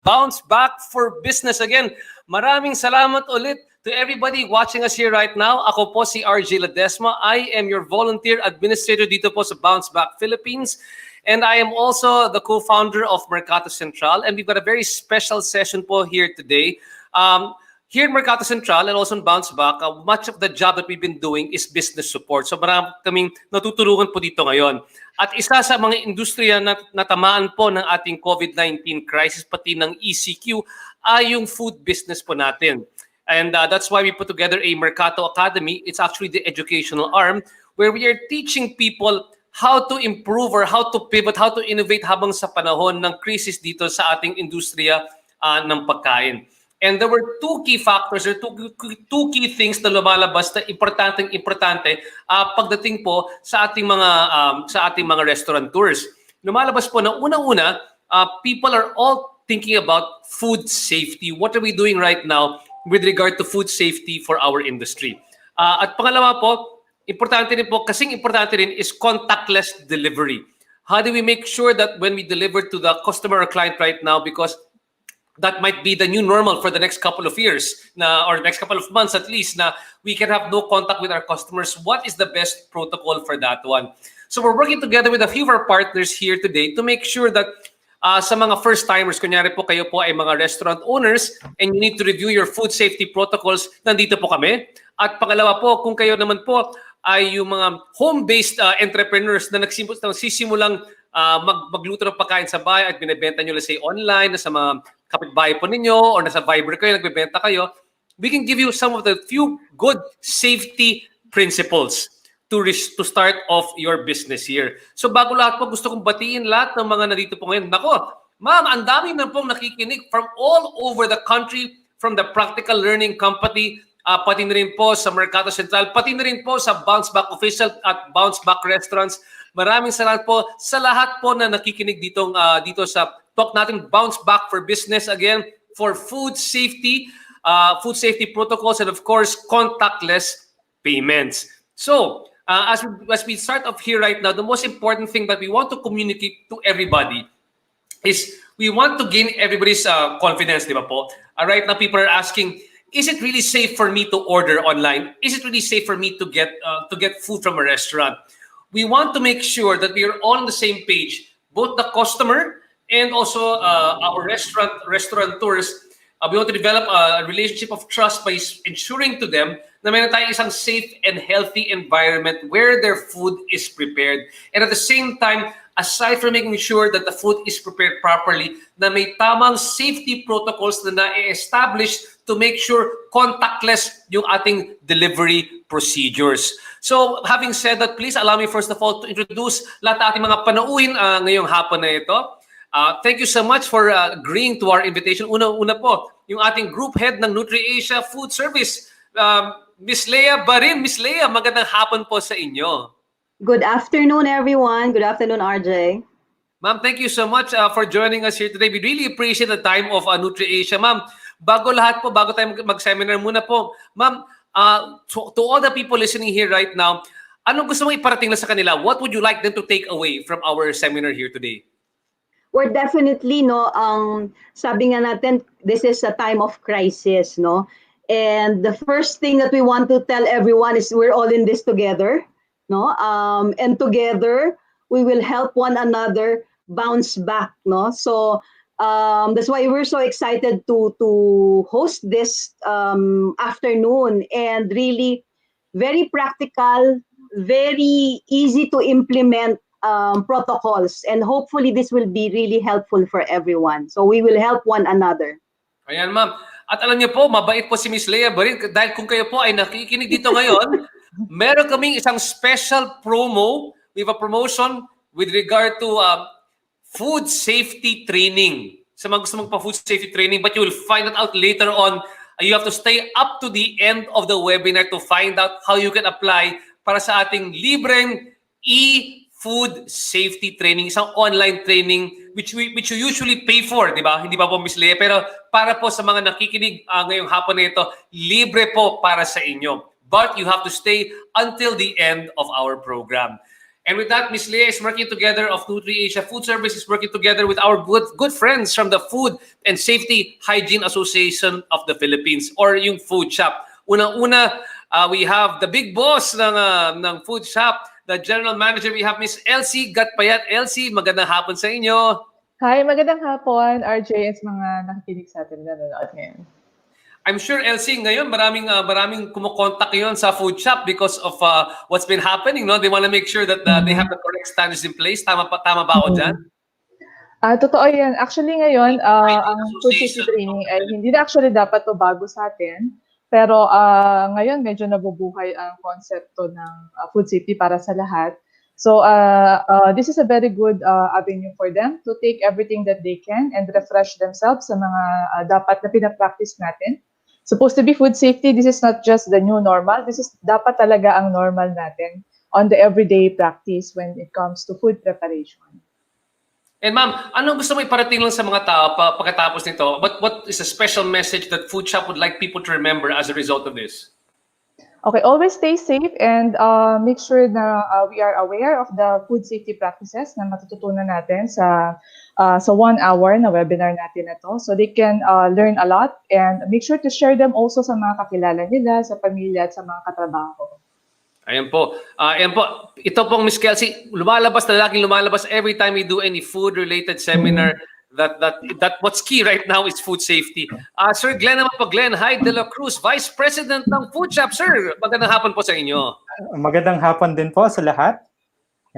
Bounce Back for Business again. Maraming salamat ulit to everybody watching us here right now. Ako po si RJ Ledesma. I am your volunteer administrator dito po sa Bounce Back Philippines. And I am also the co-founder of Mercato Central. And we've got a very special session po here today. Here in Mercato Central and also in Bounce Back, much of the job that we've been doing is business support. So marami kaming natutulungan po dito ngayon. At isa sa mga industriya na natamaan po ng ating COVID-19 crisis, pati ng ECQ, ay yung food business po natin. And that's why we put together a Mercato Academy. It's actually the educational arm where we are teaching people how to improve or how to pivot, how to innovate habang sa panahon ng crisis dito sa ating industriya ng pagkain. And there were two key factors or two key things na lumalabas na importante pagdating po sa ating mga restaurateurs. Lumalabas po na unang-una, people are all thinking about food safety. What are we doing right now with regard to food safety for our industry? At pangalawa po, importante rin is contactless delivery. How do we make sure that when we deliver to the customer or client right now, because that might be the new normal for the next couple of years or next couple of months at least, na we can have no contact with our customers. What is the best protocol for that one? So we're working together with a few of our partners here today to make sure that sa mga first-timers, kunyari po kayo po ay mga restaurant owners and you need to review your food safety protocols, nandito po kami. At pangalawa po, kung kayo naman po ay yung mga home-based entrepreneurs na nagsisimulang magluto ng pagkain sa bahay at binibenta nyo, let's say, online, sa mga kapitbahay po ninyo or nasa Viber kayo, nagbebenta kayo, we can give you some of the few good safety principles to start off your business here. So bago lahat po, gusto kong batiin lahat ng mga nandito po ngayon. Nako, ma'am, ang dami na pong nakikinig from all over the country, from the Practical Learning Company, pati na rin po sa Mercato Central, pati na rin po sa Bounce Back Official at Bounce Back Restaurants. Maraming salamat po sa lahat po na nakikinig dito sa talk natin, Bounce Back for Business again, for food safety protocols, and of course, contactless payments. So, as we start off here right now, the most important thing that we want to communicate to everybody is we want to gain everybody's confidence, di ba po? Right now, people are asking, is it really safe for me to order online? Is it really safe for me to get food from a restaurant? We want to make sure that we are all on the same page, both the customer and also our restaurateurs. We want to develop a relationship of trust by ensuring to them na meron tayong isang safe and healthy environment where their food is prepared. And at the same time, aside from making sure that the food is prepared properly, na may tamang safety protocols na na-establish to make sure contactless yung ating delivery procedures. So, having said that, please allow me first of all to introduce lahat ng ating mga panauhin ngayong hapon na ito. Thank you so much for agreeing to our invitation. Una po, yung ating group head ng NutriAsia Food Service, Miss Leah Barin. Miss Leah, magandang hapon po sa inyo. Good afternoon, everyone. Good afternoon, RJ. Ma'am, thank you so much for joining us here today. We really appreciate the time of NutriAsia. Ma'am, bago tayo mag-seminar muna po, ma'am, to all the people listening here right now, anong gusto mong iparating na sa kanila? What would you like them to take away from our seminar here today? We're definitely, sabi nga natin, this is a time of crisis, no? And the first thing that we want to tell everyone is we're all in this together, no? And together, we will help one another bounce back, no? So, that's why we're so excited to host this afternoon, and really very practical, very easy to implement protocols, and hopefully this will be really helpful for everyone. So we will help one another. Ayan, ma'am. At alam niyo po, mabait po si Miss Leah Barin, dahil kung kayo po ay nakikinig dito ngayon, meron kaming isang special promo. We have a promotion with regard to food safety training. Sa mga gusto magpa-food safety training, but you will find that out later on. You have to stay up to the end of the webinar to find out how you can apply para sa ating libreng food safety training, isang online training which you usually pay for, di ba? Hindi ba po, Miss Leah? Pero para po sa mga nakikinig ngayong hapon na ito, libre po para sa inyo. But you have to stay until the end of our program. And with that, Ms. Leah is working together of NutriAsia Food Service is working together with our good friends from the Food and Safety Hygiene Association of the Philippines or yung food shop. Una-una, we have the big boss ng food shop, the general manager. We have Ms. Elsie Gatpayat. Elsie, magandang hapon sa inyo. Hi, magandang hapon, RJ, at mga nakikinig sa atin na nanonood ngayon. I'm sure, Elsie, ngayon maraming kumukontak ngayon sa food shop because of what's been happening. No, they want to make sure that they have the correct standards in place. Tama ba ako dyan? Totoo yan. Actually ngayon, ang food safety training ay hindi na actually dapat to bago sa atin. Pero ngayon medyo nabubuhay ang konsepto ng food safety para sa lahat. So this is a very good avenue for them to take everything that they can and refresh themselves sa mga dapat na pinapractice natin. Supposed to be food safety, this is not just the new normal. This is dapat talaga ang normal natin on the everyday practice when it comes to food preparation. And ma'am, anong gusto mo iparating lang sa mga tao pagkatapos nito? What is a special message that food shop would like people to remember as a result of this? Okay, always stay safe and make sure na we are aware of the food safety practices na matututunan natin sa 1 hour na webinar natin na to. So they can learn a lot and make sure to share them also sa mga kakilala nila, sa pamilya at sa mga katrabaho. Ayan po. Ito pong Ms. Kelsey, laging lumalabas every time we do any food-related seminar. That what's key right now is food safety. Sir Glenn naman po, Glenn Hyde de la Cruz, Vice President ng Food Shop. Sir, magandang hapon po sa inyo. Magandang hapon din po sa lahat.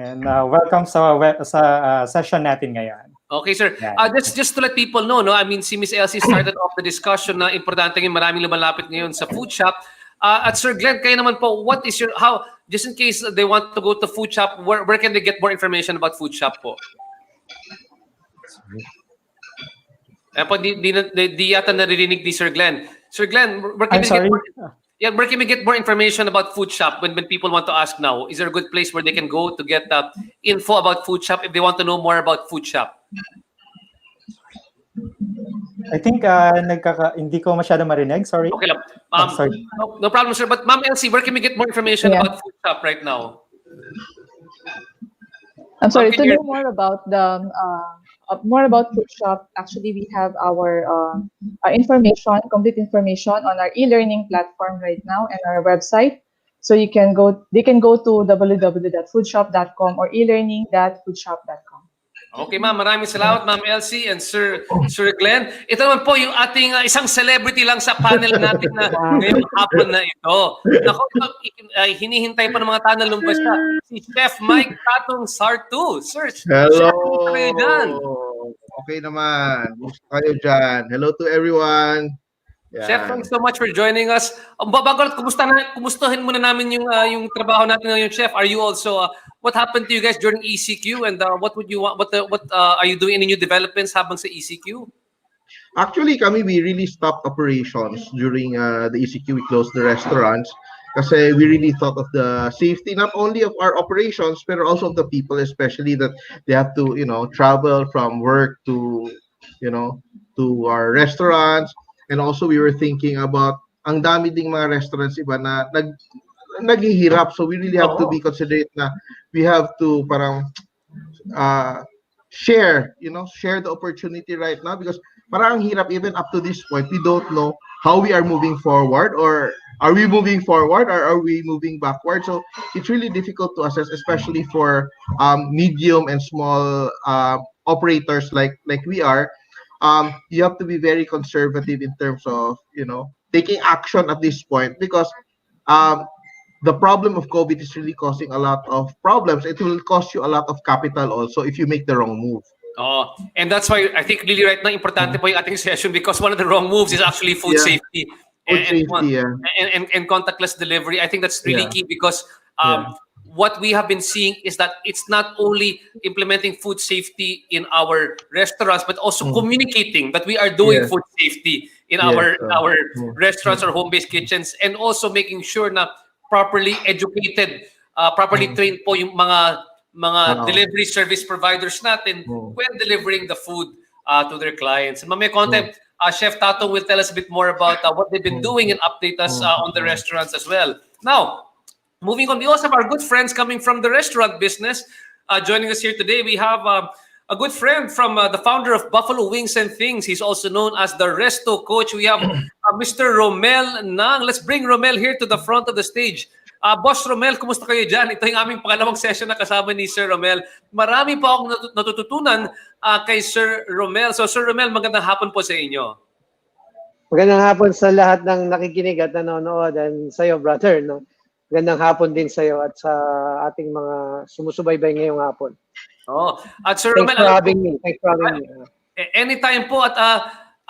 And welcome sa session natin ngayon. Okay, sir. Just to let people know, no, I mean, si Ms. Elsie started off the discussion na importante ng maraming lumalapit ngayon sa food shop. At Sir Glenn, kayo naman po, what is just in case they want to go to food shop, where can they get more information about food shop po? Po, di yata naririnig ni Sir Glenn. Sir Glenn, where can we get more information about food shop when people want to ask now? Is there a good place where they can go to get info about food shop if they want to know more about food shop? I think hindi ko masyado marinig. Sorry. Okay lang. Sorry. No problem, sir. But Ma'am Elsie, where can we get more information about food shop right now? I'm sorry, to know more about food shop, actually we have our complete information on our e-learning platform right now and our website. So they can go to www.foodshop.com or elearning.foodshop.com. Okay, ma'am. Maraming salamat, Ma'am Elsie and Sir Glenn. Ito naman po yung ating isang celebrity lang sa panel natin na ngayong hapon na ito. Naku, hinihintay pa ng mga tao na lumabas siya. Si Chef Mike Tatong Sartu. Sir, hello. Chef, kayo dyan? Okay naman. Gusto kayo dyan. Hello to everyone. Yeah. Chef, thanks so much for joining us. Bago kumustahin muna namin yung trabaho natin ngayon, Chef. Are you also what happened to you guys during ECQ and what would you want? What are you doing? Any new developments habang sa ECQ? Actually, we really stopped operations during the ECQ. We closed the restaurants kasi we really thought of the safety not only of our operations but also of the people, especially that they have to travel from work to our restaurants. And also we were thinking about ang dami ding mga restaurants iba na naghihirap, so we really have to be considerate na we have to parang share the opportunity right now because parang ang hirap even up to this point. We don't know how we are moving forward, or are we moving forward or are we moving backward. So it's really difficult to assess, especially for medium and small operators like we are. You have to be very conservative in terms of taking action at this point because the problem of COVID is really causing a lot of problems. It will cost you a lot of capital also if you make the wrong move. And that's why I think really right now importante po yung ating session because one of the wrong moves is actually food safety. And contactless delivery. I think that's really key because what we have been seeing is that it's not only implementing food safety in our restaurants, but also communicating that we are doing food safety in our restaurants or home-based kitchens, and also making sure na properly educated, properly trained po yung mga delivery service providers natin when delivering the food to their clients. And mamaya konti, Chef Tato will tell us a bit more about what they've been doing and update us on the restaurants as well. Now, Moving on, we also have our good friends coming from the restaurant business. Joining us here today, we have a good friend from the founder of Buffalo Wings and Things. He's also known as the Resto Coach. We have Mr. Romel Nang. Let's bring Romel here to the front of the stage. Boss Romel, kumusta kayo dyan? Ito yung aming pangalawang session na kasama ni Sir Romel. Marami pa akong natututunan kay Sir Romel. So Sir Romel, magandang hapon po sa inyo. Magandang hapon sa lahat ng nakikinig at nanonood, and sa iyo, brother, no? Magandang hapon din sa iyo at sa ating mga sumusubaybay ngayong hapon. Oh, at Sir Thanks Romel, for having me. Thanks for having me. Anytime po.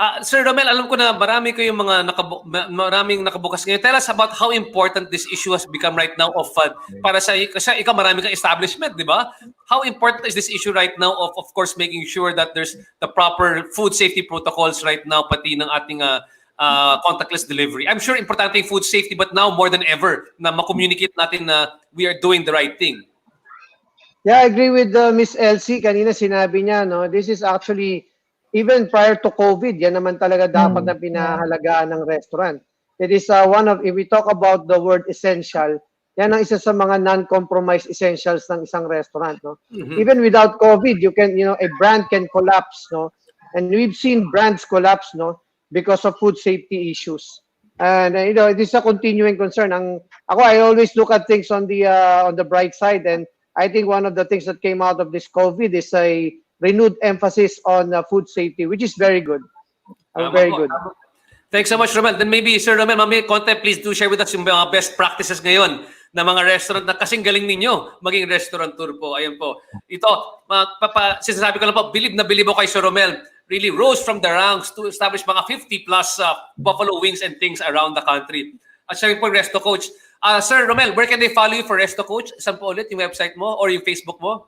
At Sir Romel, alam ko na marami kayong maraming nakabukas ngayon. Tell us about how important this issue has become right now para sa kasi ikaw marami kang establishment, di ba? How important is this issue right now of course making sure that there's the proper food safety protocols right now pati ng ating contactless delivery. I'm sure importante yung food safety, but now more than ever na ma-communicate natin na we are doing the right thing. Yeah, I agree with Miss Elsie. Kanina sinabi niya, no, this is actually, even prior to COVID, yan naman talaga dapat na pinahalagaan ng restaurant. It is if we talk about the word essential, yan ang isa sa mga non-compromise essentials ng isang restaurant, no? Even without COVID, a brand can collapse, no? And we've seen brands collapse, no, because of food safety issues. And it is a continuing concern. I always look at things on the bright side, and I think one of the things that came out of this COVID is a renewed emphasis on food safety, which is very good. Very good. Thanks so much, Romel. Then maybe, Sir Romel, mamaya konti, please do share with us yung mga best practices ngayon na mga restaurant na kasing galing ninyo maging restaurateur po. Ayan po. Ito, sinasabi ko lang po, bilib na bilib ako kay Sir Romel. Really rose from the ranks to establish mga 50 plus Buffalo Wings and Things around the country. At siya po yung Resto Coach. Sir Romel, where can they follow you for Resto Coach? Saan po ulit yung website mo or yung Facebook mo?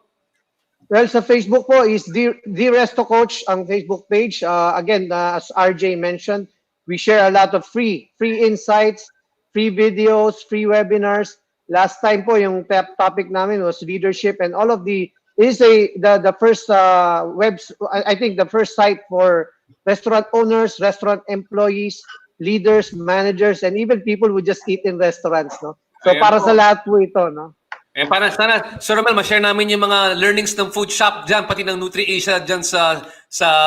Well, sa Facebook po is the Resto Coach ang Facebook page. Again, as RJ mentioned, we share a lot of free insights, free videos, free webinars. Last time po yung topic namin was leadership, and all of the first I think the first site for restaurant owners, restaurant employees, leaders, managers, and even people who just eat in restaurants, no? So ayan para po sa lahat po ito, no? Para sana, Sir Romel, ma-share namin yung mga learnings ng food shop dyan, pati ng NutriAsia dyan sa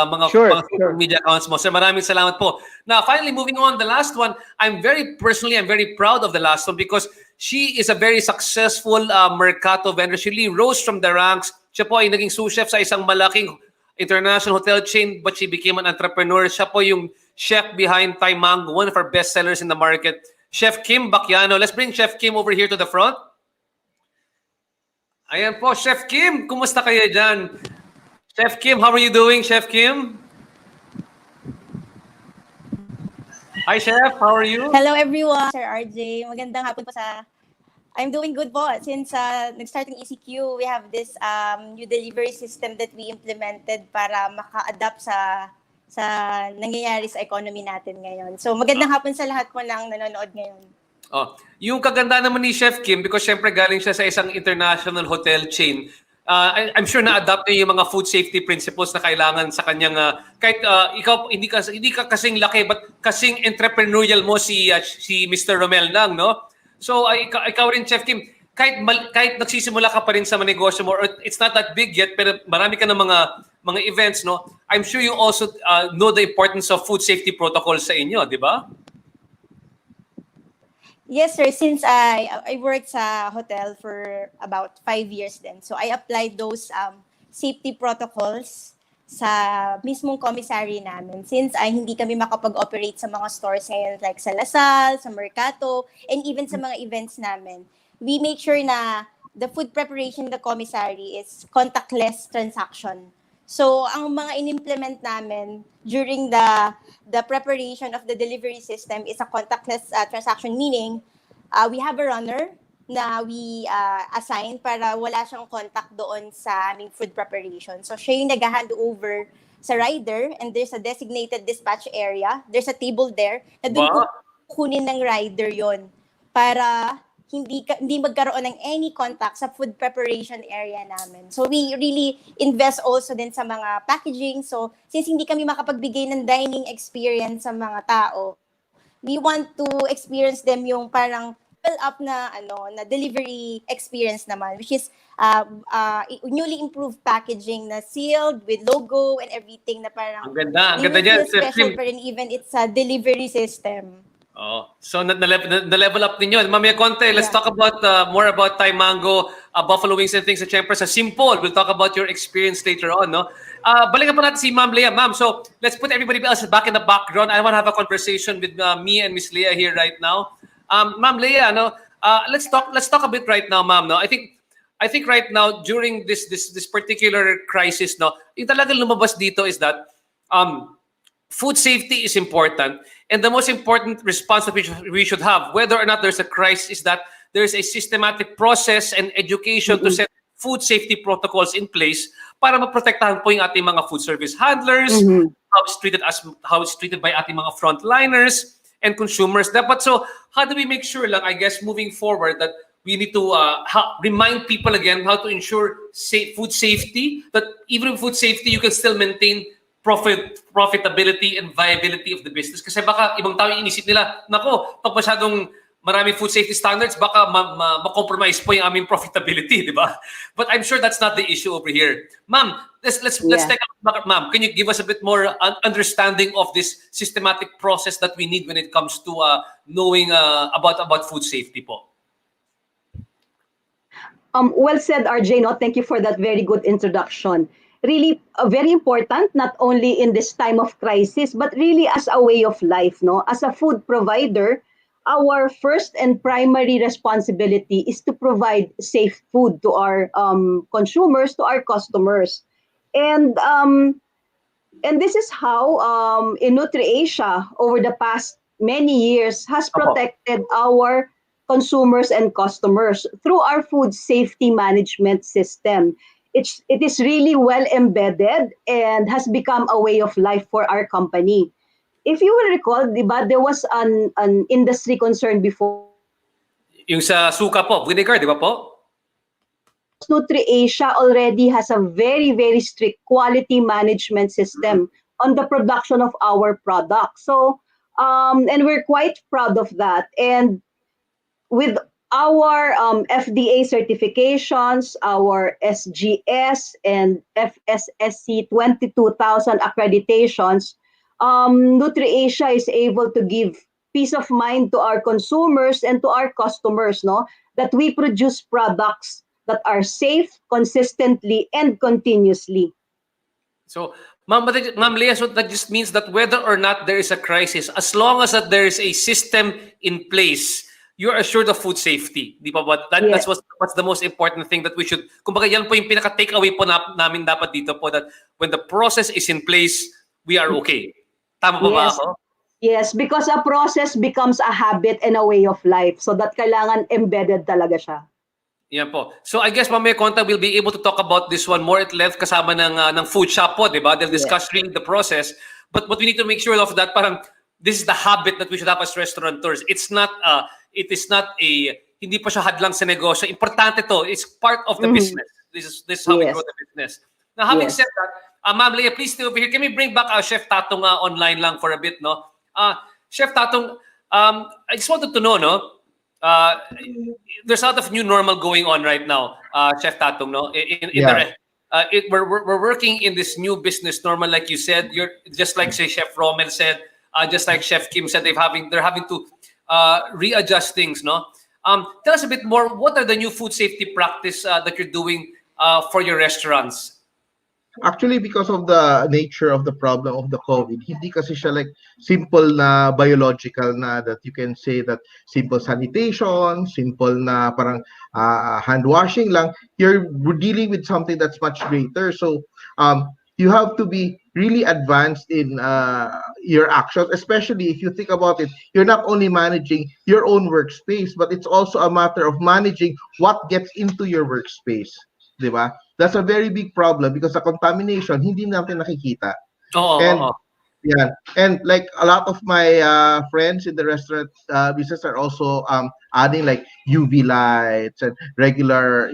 mga social media accounts mo. Sir, maraming salamat po. Now, finally, moving on, the last one, I'm very proud of the last one because she is a very successful Mercato vendor. She really rose from the ranks. Siya po ay naging sous chef sa isang malaking international hotel chain, but she became an entrepreneur. Siya po yung chef behind Thai Mango, one of our best sellers in the market. Chef Kim Bacchiano. Let's bring Chef Kim over here to the front. Ayan po, Chef Kim. Kumusta kayo dyan? Chef Kim, how are you doing, Chef Kim? Hi, Chef. How are you? Hello, everyone. Sir RJ. Magandang hapon po I'm doing good po. Since nag-start ng ECQ, we have this new delivery system that we implemented para maka-adapt sa nangyayari sa economy natin ngayon. So, magandang hapon sa lahat po ng nanonood ngayon. Oh, yung kaganda naman ni Chef Kim, because syempre galing siya sa isang international hotel chain, I'm sure na-adapt niya yung mga food safety principles na kailangan sa kanyang, kahit ikaw hindi ka kasing laki, but kasing entrepreneurial mo si Mr. Romel Nang, no? So ikaw rin, Chef Kim, kahit nagsisimula ka pa rin sa negosyo mo, or it's not that big yet, pero marami ka ng mga events, no? I'm sure you also know the importance of food safety protocols sa inyo, di ba? Yes, sir. Since I worked sa hotel for about 5 years then. So I applied those safety protocols sa mismong commissary namin. Since hindi kami makapag-operate sa mga stores ngayon like sa Lasal, sa Mercato, and even sa mga events namin, we make sure na the food preparation in the commissary is contactless transaction. So ang mga in-implement namin during the preparation of the delivery system is a contactless transaction, meaning we have a runner na we assign para wala siyang contact doon sa aming food preparation. So siya yung nag-hand over sa rider, and there's a designated dispatch area. There's a table there na doon kukunin ng rider yon para hindi magkaroon ng any contact sa food preparation area namin. So we really invest also din sa mga packaging. So since hindi kami makapagbigay ng dining experience sa mga tao, we want to experience them yung parang level up na na delivery experience naman, which is newly improved packaging na sealed with logo and everything na parang Ang you ganda will dyan, feel Sir special Tim. pa rin even it's a delivery system. Oh, so na-level up ninyo. Mamaya konti, let's Yeah. talk about more about Thai Mango, buffalo wings and things. At syempre sa Simple, we'll talk about your experience later on, no? Balikan po natin si Ma'am Leah. Ma'am, so let's put everybody else back in the background. I want to have a conversation with me and Miss Leah here right now. Ma'am Leah, no? Let's talk a bit right now, Ma'am, no? I think right now during this particular crisis, no, yung talagang lumabas dito is that food safety is important, and the most important response that we should have, whether or not there's a crisis, is that there's a systematic process and education to set food safety protocols in place para maprotektahan po yung ating mga food service handlers, how it's treated by ating mga frontliners and consumers. Dapat so, how do we make sure lang, I guess, moving forward that we need to remind people again how to ensure food safety, that even with food safety, you can still maintain profitability and viability of the business. Kasi baka ibang tao inisip nila, nako, pag masyadong maraming food safety standards, baka ma-compromise po yung aming profitability, di ba? But I'm sure that's not the issue over here. Ma'am, let's take a look back. Ma'am, can you give us a bit more understanding of this systematic process that we need when it comes to knowing about food safety po? Well said, RJ. No, thank you for that very good introduction. Really very important, not only in this time of crisis, but really as a way of life. No, as a food provider, our first and primary responsibility is to provide safe food to our consumers, to our customers, and this is how in NutriAsia over the past many years has protected our consumers and customers through our food safety management system. It is really well embedded and has become a way of life for our company. If you will recall, diba, there was an industry concern before. Yung sa suka po, vinegar, di ba po? NutriAsia already has a very, very strict quality management system on the production of our products. So, and we're quite proud of that. And with our FDA certifications, our SGS and FSSC 22,000 accreditations, NutriAsia is able to give peace of mind to our consumers and to our customers, no, that we produce products that are safe, consistently, and continuously. So, Ma'am Leah, so that just means that whether or not there is a crisis, as long as that there is a system in place, you're assured of food safety. Di ba? That's what's the most important thing that we should, kumbaga yan po yung pinaka-takeaway po namin dapat dito po, that when the process is in place, we are okay. Tama ba ako? Yes, because a process becomes a habit and a way of life. So that kailangan embedded talaga siya. Yan po. So I guess mamaya konta we'll be able to talk about this one more at length kasama ng food shop po, di ba? They'll discuss really the process. But what we need to make sure of that, parang this is the habit that we should have as restaurateurs. It is not a, hindi pa siya hadlang sa negosyo. Importante to. It's part of the business. This is how we grow the business. Now, having said that, Ma'am Leah, please stay over here. Can we bring back Chef Tatong online lang for a bit, no? Chef Tatong, I just wanted to know, no? There's a lot of new normal going on right now, Chef Tatong, no? We're working in this new business normal, like you said. You're just like say Chef Rommel said, just like Chef Kim said, they're having to readjust things, no? Tell us a bit more. What are the new food safety practice that you're doing for your restaurants? Actually, because of the nature of the problem of the COVID, hindi kasi siya like simple na biological na that you can say that simple sanitation, simple na parang hand washing lang. You're dealing with something that's much greater. So you have to be really advanced in your actions, especially if you think about it. You're not only managing your own workspace, but it's also a matter of managing what gets into your workspace. Diba? That's a very big problem because the contamination hindi natin nakikita. Yeah, and like a lot of my friends in the restaurant business are also adding like UV lights and regular,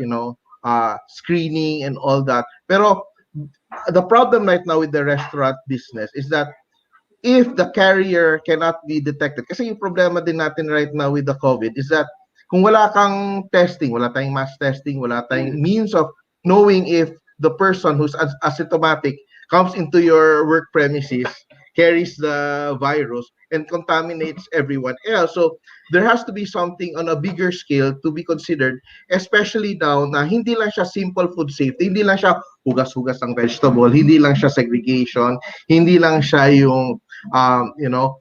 screening and all that. Pero the problem right now with the restaurant business is that if the carrier cannot be detected, kasi yung problema din natin right now with the COVID is that kung wala kang testing, wala tayong mass testing, wala tayong means of knowing if the person who's asymptomatic comes into your work premises, carries the virus, and contaminates everyone else. So there has to be something on a bigger scale to be considered, especially now na hindi lang siya simple food safety, hindi lang siya hugas-hugas ng vegetable, hindi lang siya segregation, hindi lang siya yung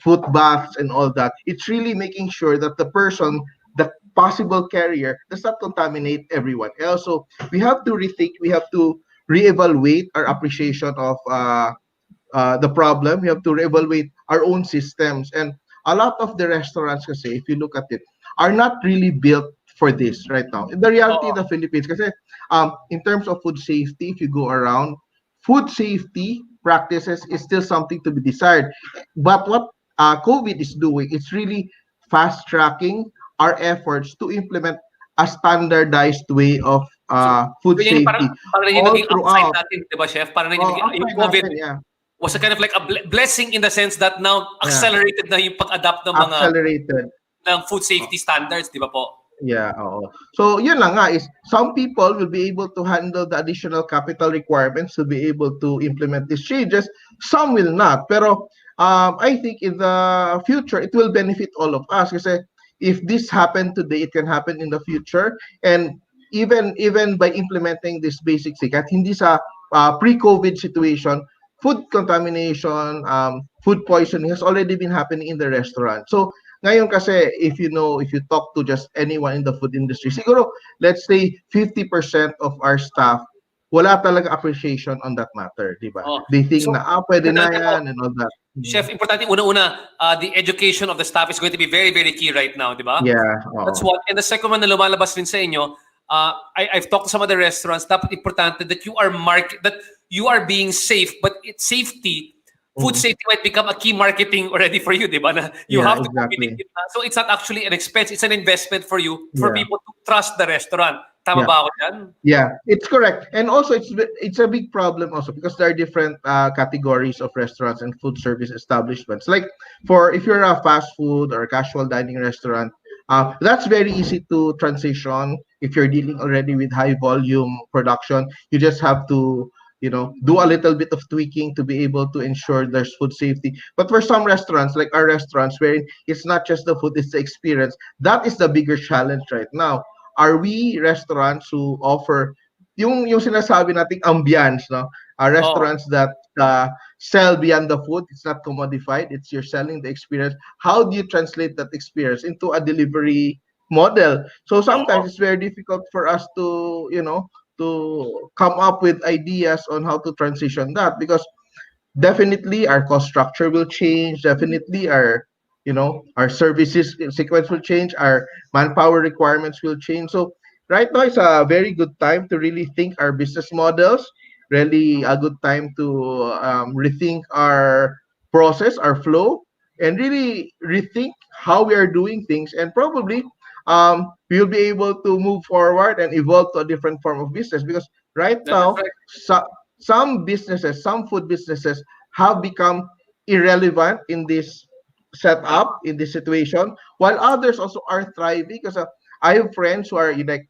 foot baths and all that. It's really making sure that the person, the possible carrier, does not contaminate everyone else. So we have to rethink, we have to reevaluate our appreciation of the problem. We have to reevaluate our own systems. And a lot of the restaurants, kasi, if you look at it, are not really built for this right now. In the reality of the Philippines, kasi in terms of food safety, if you go around, food safety practices is still something to be desired. But what COVID is doing, it's really fast-tracking our efforts to implement a standardized way of food Ganyan safety parang yung all naging upside throughout. natin, di ba, Chef? Parang yung Upside COVID natin, yeah. was a kind of like a blessing in the sense that now accelerated na yung pag-adapt ng mga Accelerated. ng food safety standards, di ba po? Yeah, oo. So, yun lang nga is some people will be able to handle the additional capital requirements to be able to implement these changes. Some will not. Pero I think in the future, it will benefit all of us. Kasi if this happened today, it can happen in the future. And even by implementing this basic sikat, hindi sa pre-COVID situation, food contamination, food poisoning has already been happening in the restaurant. So, ngayon kasi, if you talk to just anyone in the food industry, siguro, let's say 50% of our staff, wala talaga appreciation on that matter, di ba? They think pwede na yan and all that. Chef, importante, una-una, the education of the staff is going to be very, very key right now, di ba? Yeah. That's one. And the second one na lumalabas rin sa inyo, I've talked to some other restaurants, dapat importante that you are being safe, but safety, food safety might become a key marketing already for you, di ba? Na you have to exactly. So it's not actually an expense, it's an investment for you, for people to trust the restaurant. Tama ba ako dyan? Yeah, it's correct. And also, it's a big problem also because there are different categories of restaurants and food service establishments. Like if you're a fast food or a casual dining restaurant, that's very easy to transition. If you're dealing already with high volume production, you just have to do a little bit of tweaking to be able to ensure there's food safety. But for some restaurants, like our restaurants, where it's not just the food, it's the experience, that is the bigger challenge right now. Are we restaurants who offer yung sinasabi nating ambience, no? Restaurants that sell beyond the food, it's not commodified, it's you're selling the experience. How do you translate that experience into a delivery model? So sometimes it's very difficult for us to, to come up with ideas on how to transition that, because definitely our cost structure will change, definitely our services sequence will change, our manpower requirements will change. So right now it's a very good time to really think our business models, really a good time to rethink our process, our flow, and really rethink how we are doing things, and probably we'll be able to move forward and evolve to a different form of business, because right now some businesses, some food businesses have become irrelevant in this setup, in this situation, while others also are thriving. Because I have friends who are like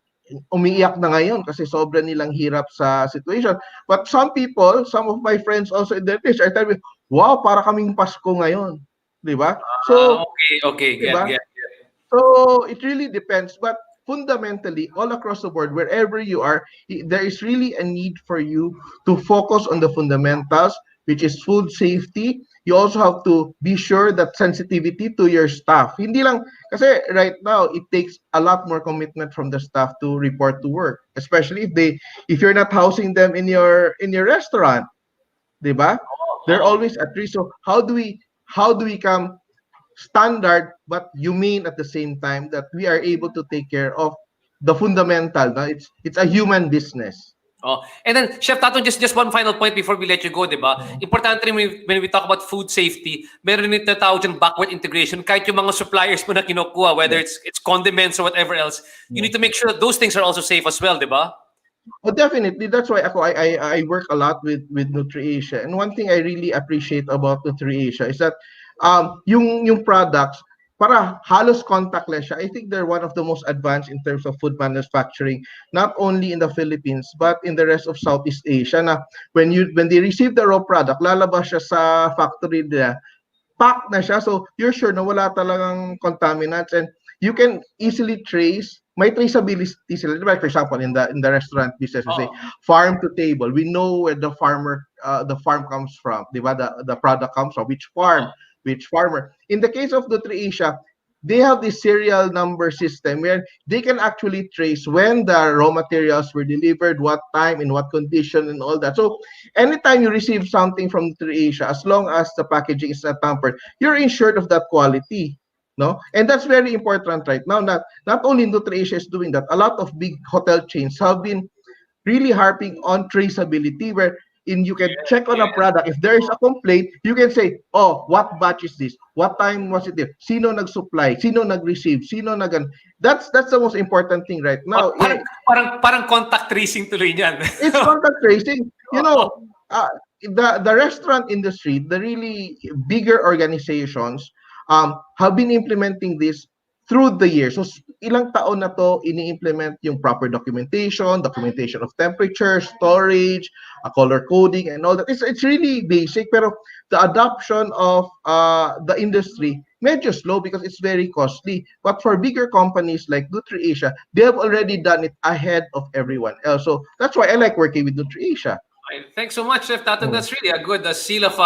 umiiyak na ngayon kasi sobra nilang hirap sa situation. But some of my friends also in their page are telling me, wow, para kaming Pasko ngayon. Di ba? So, okay. Get. So it really depends, but fundamentally, all across the board, wherever you are, there is really a need for you to focus on the fundamentals, which is food safety. You also have to be sure that sensitivity to your staff. Hindi lang, kasi right now, it takes a lot more commitment from the staff to report to work, especially if you're not housing them in your restaurant, diba? They're always at risk. So how do we come standard but humane at the same time, that we are able to take care of the fundamental? No? It's a human business. And then, Chef Tato, just one final point before we let you go, di ba? Importante rin when we talk about food safety, meron rin tatawag dyan backward integration. Kahit yung mga suppliers mo na kinukuha, whether it's condiments or whatever else, you need to make sure that those things are also safe as well, di ba? Oh, definitely. That's why I work a lot with NutriAsia. And one thing I really appreciate about NutriAsia is that yung products, para halos contactless siya. I think they're one of the most advanced in terms of food manufacturing, not only in the Philippines but in the rest of Southeast Asia. Na when they receive the raw product, lalabas siya sa factory nila, packed na siya. So you're sure na wala talagang contaminants, and you can easily trace, may traceability sila. Diba? For example, in the restaurant business, we say farm to table. We know where the farm comes from. Diba? The product comes from which farm, which farmer. In the case of NutriAsia, they have this serial number system where they can actually trace when the raw materials were delivered, what time, in what condition, and all that. So anytime you receive something from NutriAsia, as long as the packaging is not tampered, you're ensured of that quality. No, and that's very important right now. Not only NutriAsia is doing that. A lot of big hotel chains have been really harping on traceability, where you can check on a product. If there is a complaint, you can say, oh, what batch is this? What time was it there? Sino nag-supply? Sino nag-receive? Sino nag... That's the most important thing right now. Parang contact tracing tuloy niyan. It's contact tracing. You know, the restaurant industry, the really bigger organizations, have been implementing this through the years. So ilang taon na to ini-implement yung proper documentation of temperature, storage, color coding, and all that. It's really basic, pero the adoption of the industry medyo slow because it's very costly. But for bigger companies like NutriAsia, they have already done it ahead of everyone else. So that's why I like working with NutriAsia. Thanks so much, Chef Tatum. That's really a good seal of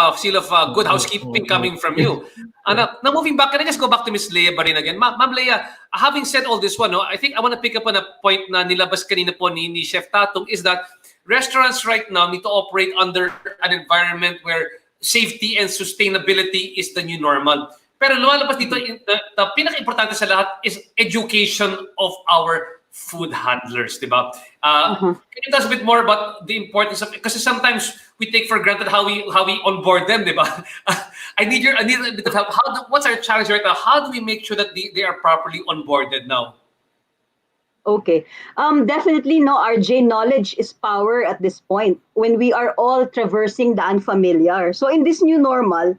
good housekeeping coming from you. Now moving back, can I just go back to Miss Leia Barin again? Ma'am Leia, having said all this one, no, I think I want to pick up on a point na nilabas kanina po ni Chef Tatum, is that restaurants right now need to operate under an environment where safety and sustainability is the new normal. Pero lumalabas dito, the pinaka-importante sa lahat is education of our food handlers, di ba? Can you tell us a bit more about the importance of, kasi sometimes we take for granted how we onboard them, di ba? I need a bit of help. What's our challenge right now? How do we make sure that they are properly onboarded now? Okay. Definitely, no, RJ, knowledge is power at this point when we are all traversing the unfamiliar. So in this new normal,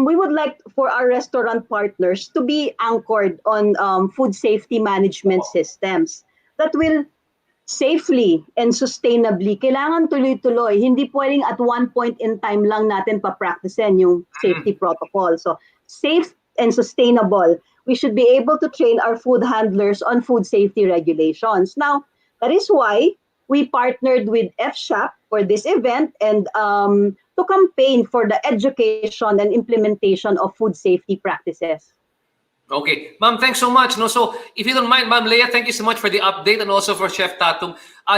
we would like for our restaurant partners to be anchored on food safety management systems that will safely and sustainably, kailangan tuloy-tuloy. Hindi pwedeng at one point in time lang natin pa-practicean yung safety protocol. So safe and sustainable. We should be able to train our food handlers on food safety regulations. Now, that is why we partnered with FSHAP for this event and to campaign for the education and implementation of food safety practices. Okay, ma'am, thanks so much. No, so if you don't mind, ma'am Leia, thank you so much for the update and also for Chef Tatum.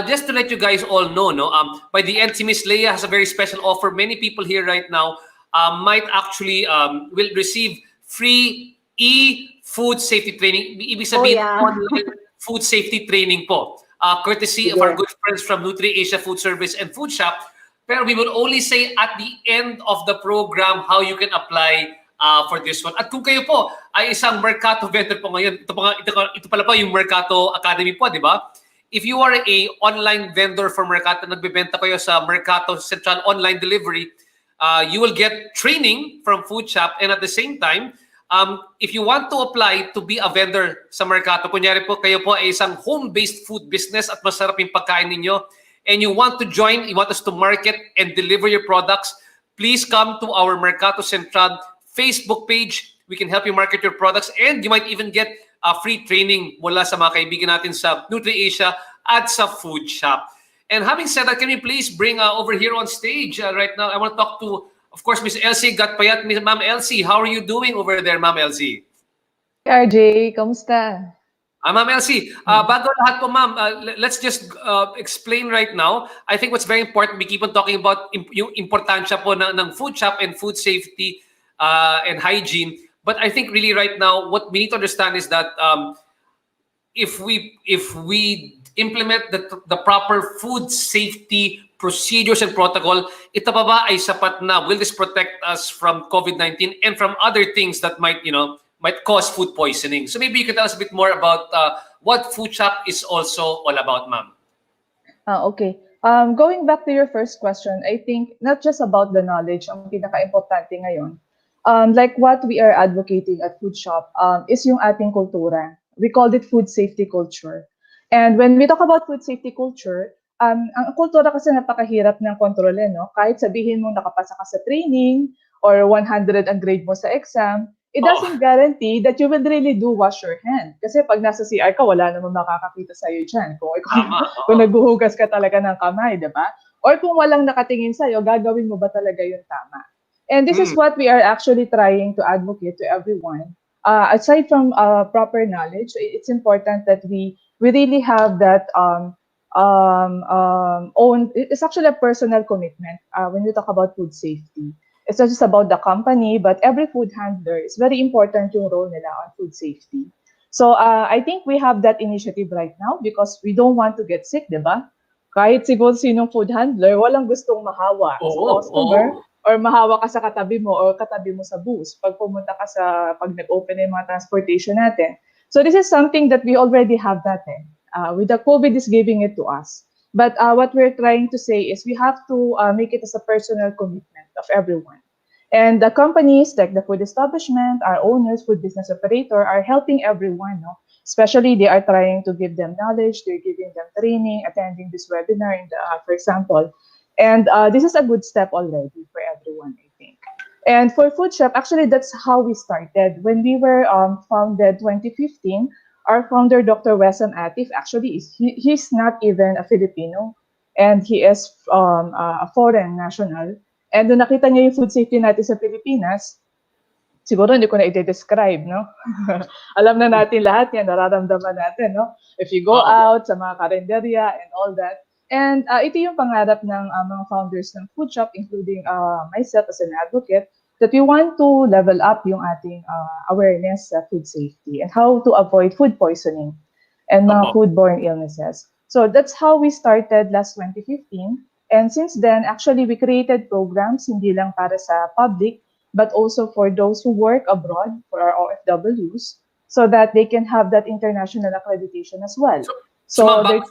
Just to let you guys all know, no, by the end, Miss Leia has a very special offer. Many people here right now might actually will receive free food safety training. Ibig sabihin, online food safety training po. Courtesy of our good friends from NutriAsia Food Service and Food Shop. Pero we will only say at the end of the program how you can apply for this one. At kung kayo po ay isang Mercato vendor po ngayon, ito pala po yung Mercato Academy po, di ba? If you are a online vendor for Mercato, nagbebenta kayo sa Mercato Central Online Delivery, you will get training from Food Shop, and at the same time, if you want to apply to be a vendor sa Mercato, kunyari po kayo po ay isang home-based food business at masarap yung pagkain ninyo, and you want to join, you want us to market and deliver your products, please come to our Mercato Central Facebook page. We can help you market your products, and you might even get a free training mula sa mga kaibigan natin sa NutriAsia at sa Food Shop. And having said that, can we please bring over here on stage right now? I want to talk to, of course, Miss Elsie Gatpayat. Ma'am Elsie, how are you doing over there, Ma'am Elsie? RJ, kamusta? Ma'am Elsie, bago lahat po, ma'am, let's just explain right now. I think what's very important, we keep on talking about yung importansya po ng Food Shop and food safety and hygiene. But I think really right now, what we need to understand is that if we implement the proper food safety procedures and protocol, ito pa ba ay sapat na? Will this protect us from COVID-19 and from other things that might cause food poisoning? So maybe you can tell us a bit more about what Food Shop is also all about, ma'am. Okay. Going back to your first question, I think not just about the knowledge ang pinaka-importante ngayon, Like what we are advocating at Food Shop is yung ating kultura. We called it food safety culture. And when we talk about food safety culture, ang kultura kasi napakahirap ng kontrolin, no? Kahit sabihin mo nakapasa ka sa training or 100 ang grade mo sa exam, it doesn't guarantee that you will really do wash your hand. Kasi pag nasa CR ka, wala namang makakakita sa'yo dyan. Kung naghuhugas ka talaga ng kamay, di ba? Or kung walang nakatingin sa'yo, gagawin mo ba talaga yung tama? And this is what we are actually trying to advocate to everyone. Aside from proper knowledge, it's important that we really have that own. It's actually a personal commitment when we talk about food safety. It's not just about the company, but every food handler is very important yung role nila on food safety. So I think we have that initiative right now because we don't want to get sick, di ba? Kahit siguro sinong food handler, walang gustong mahawa sa customer. Or mahawa ka sa katabi mo or katabi mo sa booth pag pumunta ka pag nag-open na yung mga transportation natin. So this is something that we already have that with the COVID is giving it to us. But what we're trying to say is we have to make it as a personal commitment of everyone. And the companies like the food establishment, our owners, food business operator are helping everyone, no? Especially they are trying to give them knowledge, they're giving them training, attending this webinar, for example. And this is a good step already for everyone, I think. And for Food Shop, actually, that's how we started. When we were founded 2015, our founder, Dr. Wesam Atif, actually, he's not even a Filipino. And he is a foreign national. And nung nakita niya yung food safety natin sa Pilipinas, siguro hindi ko na i-describe, no? Alam na natin lahat yan, nararamdaman natin, no? If you go out sa mga karinderya and all that. And ito yung pangarap ng mga founders ng Food Shop, including myself as an advocate, that we want to level up yung ating awareness sa food safety and how to avoid food poisoning and mga foodborne illnesses. So that's how we started last 2015. And since then, actually, we created programs hindi lang para sa public, but also for those who work abroad, for our OFWs, so that they can have that international accreditation as well. So bago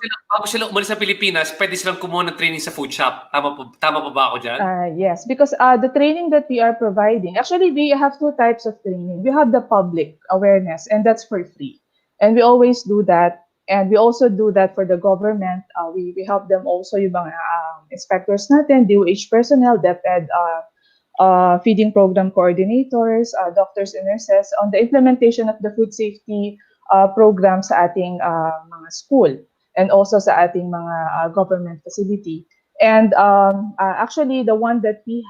sila umalis sa Pilipinas, pwede silang kumuha ng training sa Food Shop. Tama pa ba ako dyan? Yes, because the training that we are providing, actually, we have two types of training. We have the public awareness, and that's for free. And we always do that. And we also do that for the government. We help them also yung mga inspectors natin, DOH personnel, DepEd, feeding program coordinators, doctors and nurses on the implementation of the food safety program sa ating mga school and also sa ating mga government facility. And actually, the one that we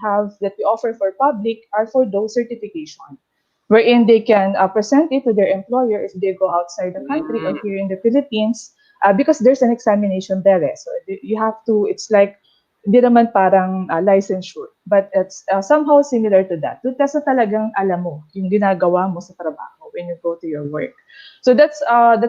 offer for public are for those certification, wherein they can present it to their employer if they go outside the country or here in the Philippines, because there's an examination there. So you have to, it's like, hindi naman parang licensure, but it's somehow similar to that. To test na talagang alam mo yung ginagawa mo sa trabaho when you go to your work. So that's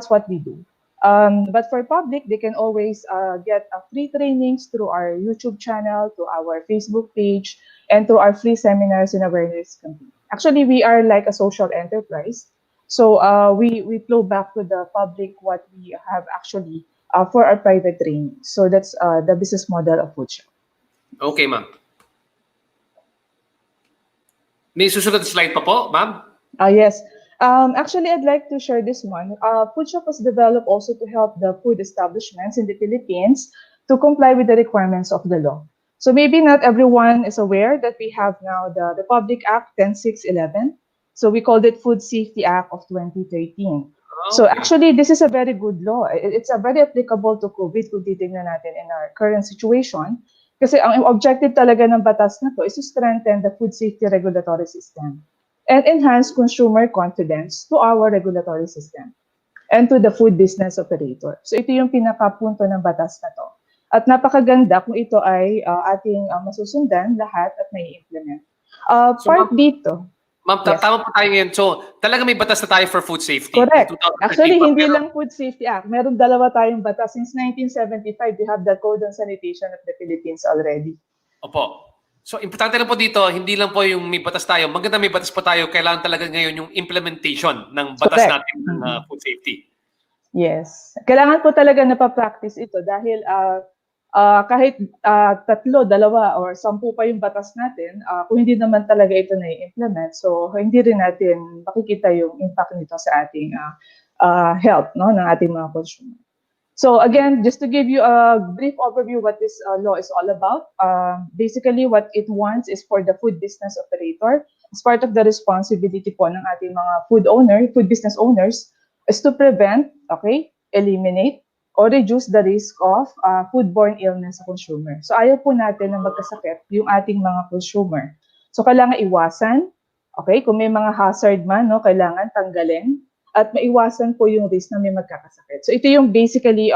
what we do. But for public, they can always get free trainings through our YouTube channel, to our Facebook page, and through our free seminars and awareness campaign. Actually, we are like a social enterprise. So we flow back to the public what we have actually for our private training. So that's the business model of Food Shop. Okay, ma'am. May susunod na slide pa po, ma'am? Yes. Actually, I'd like to share this one. Food Shop was developed also to help the food establishments in the Philippines to comply with the requirements of the law. So maybe not everyone is aware that we have now the Republic Act 10611. So we called it Food Safety Act of 2013. So actually, this is a very good law. It's a very applicable to COVID kung titignan natin in our current situation. Kasi ang objective talaga ng batas na to is to strengthen the food safety regulatory system and enhance consumer confidence to our regulatory system and to the food business operator. So ito yung pinakapunto ng batas na to. At napakaganda kung ito ay ating masusundan lahat at may implement. Part dito. Ma'am, tama po tayo ngayon. So, talaga may batas na tayo for food safety. Correct. Actually, hindi lang Food Safety Act. Meron dalawa tayong batas. Since 1975, we have the Code on Sanitation of the Philippines already. Opo. So, importante lang po dito, hindi lang po yung may batas tayo. Maganda may batas po tayo. Kailangan talaga ngayon yung implementation ng batas natin ng food safety. Yes. Kailangan po talaga napapractice ito dahil kahit 3, 2, or 10 pa yung batas natin, kung hindi naman talaga ito na-implement, so hindi rin natin makikita yung impact nito sa ating health, no, ng ating mga consumer. So again, just to give you a brief overview what this law is all about, basically what it wants is for the food business operator, as part of the responsibility po ng ating mga food business owners, is to prevent, eliminate, or reduce the risk of foodborne illness sa consumer. So ayaw po natin na magkasakit yung ating mga consumer. So kailangan iwasan, kung may mga hazard man, no, kailangan tanggalin, at maiwasan po yung risk na may magkakasakit. So ito yung basically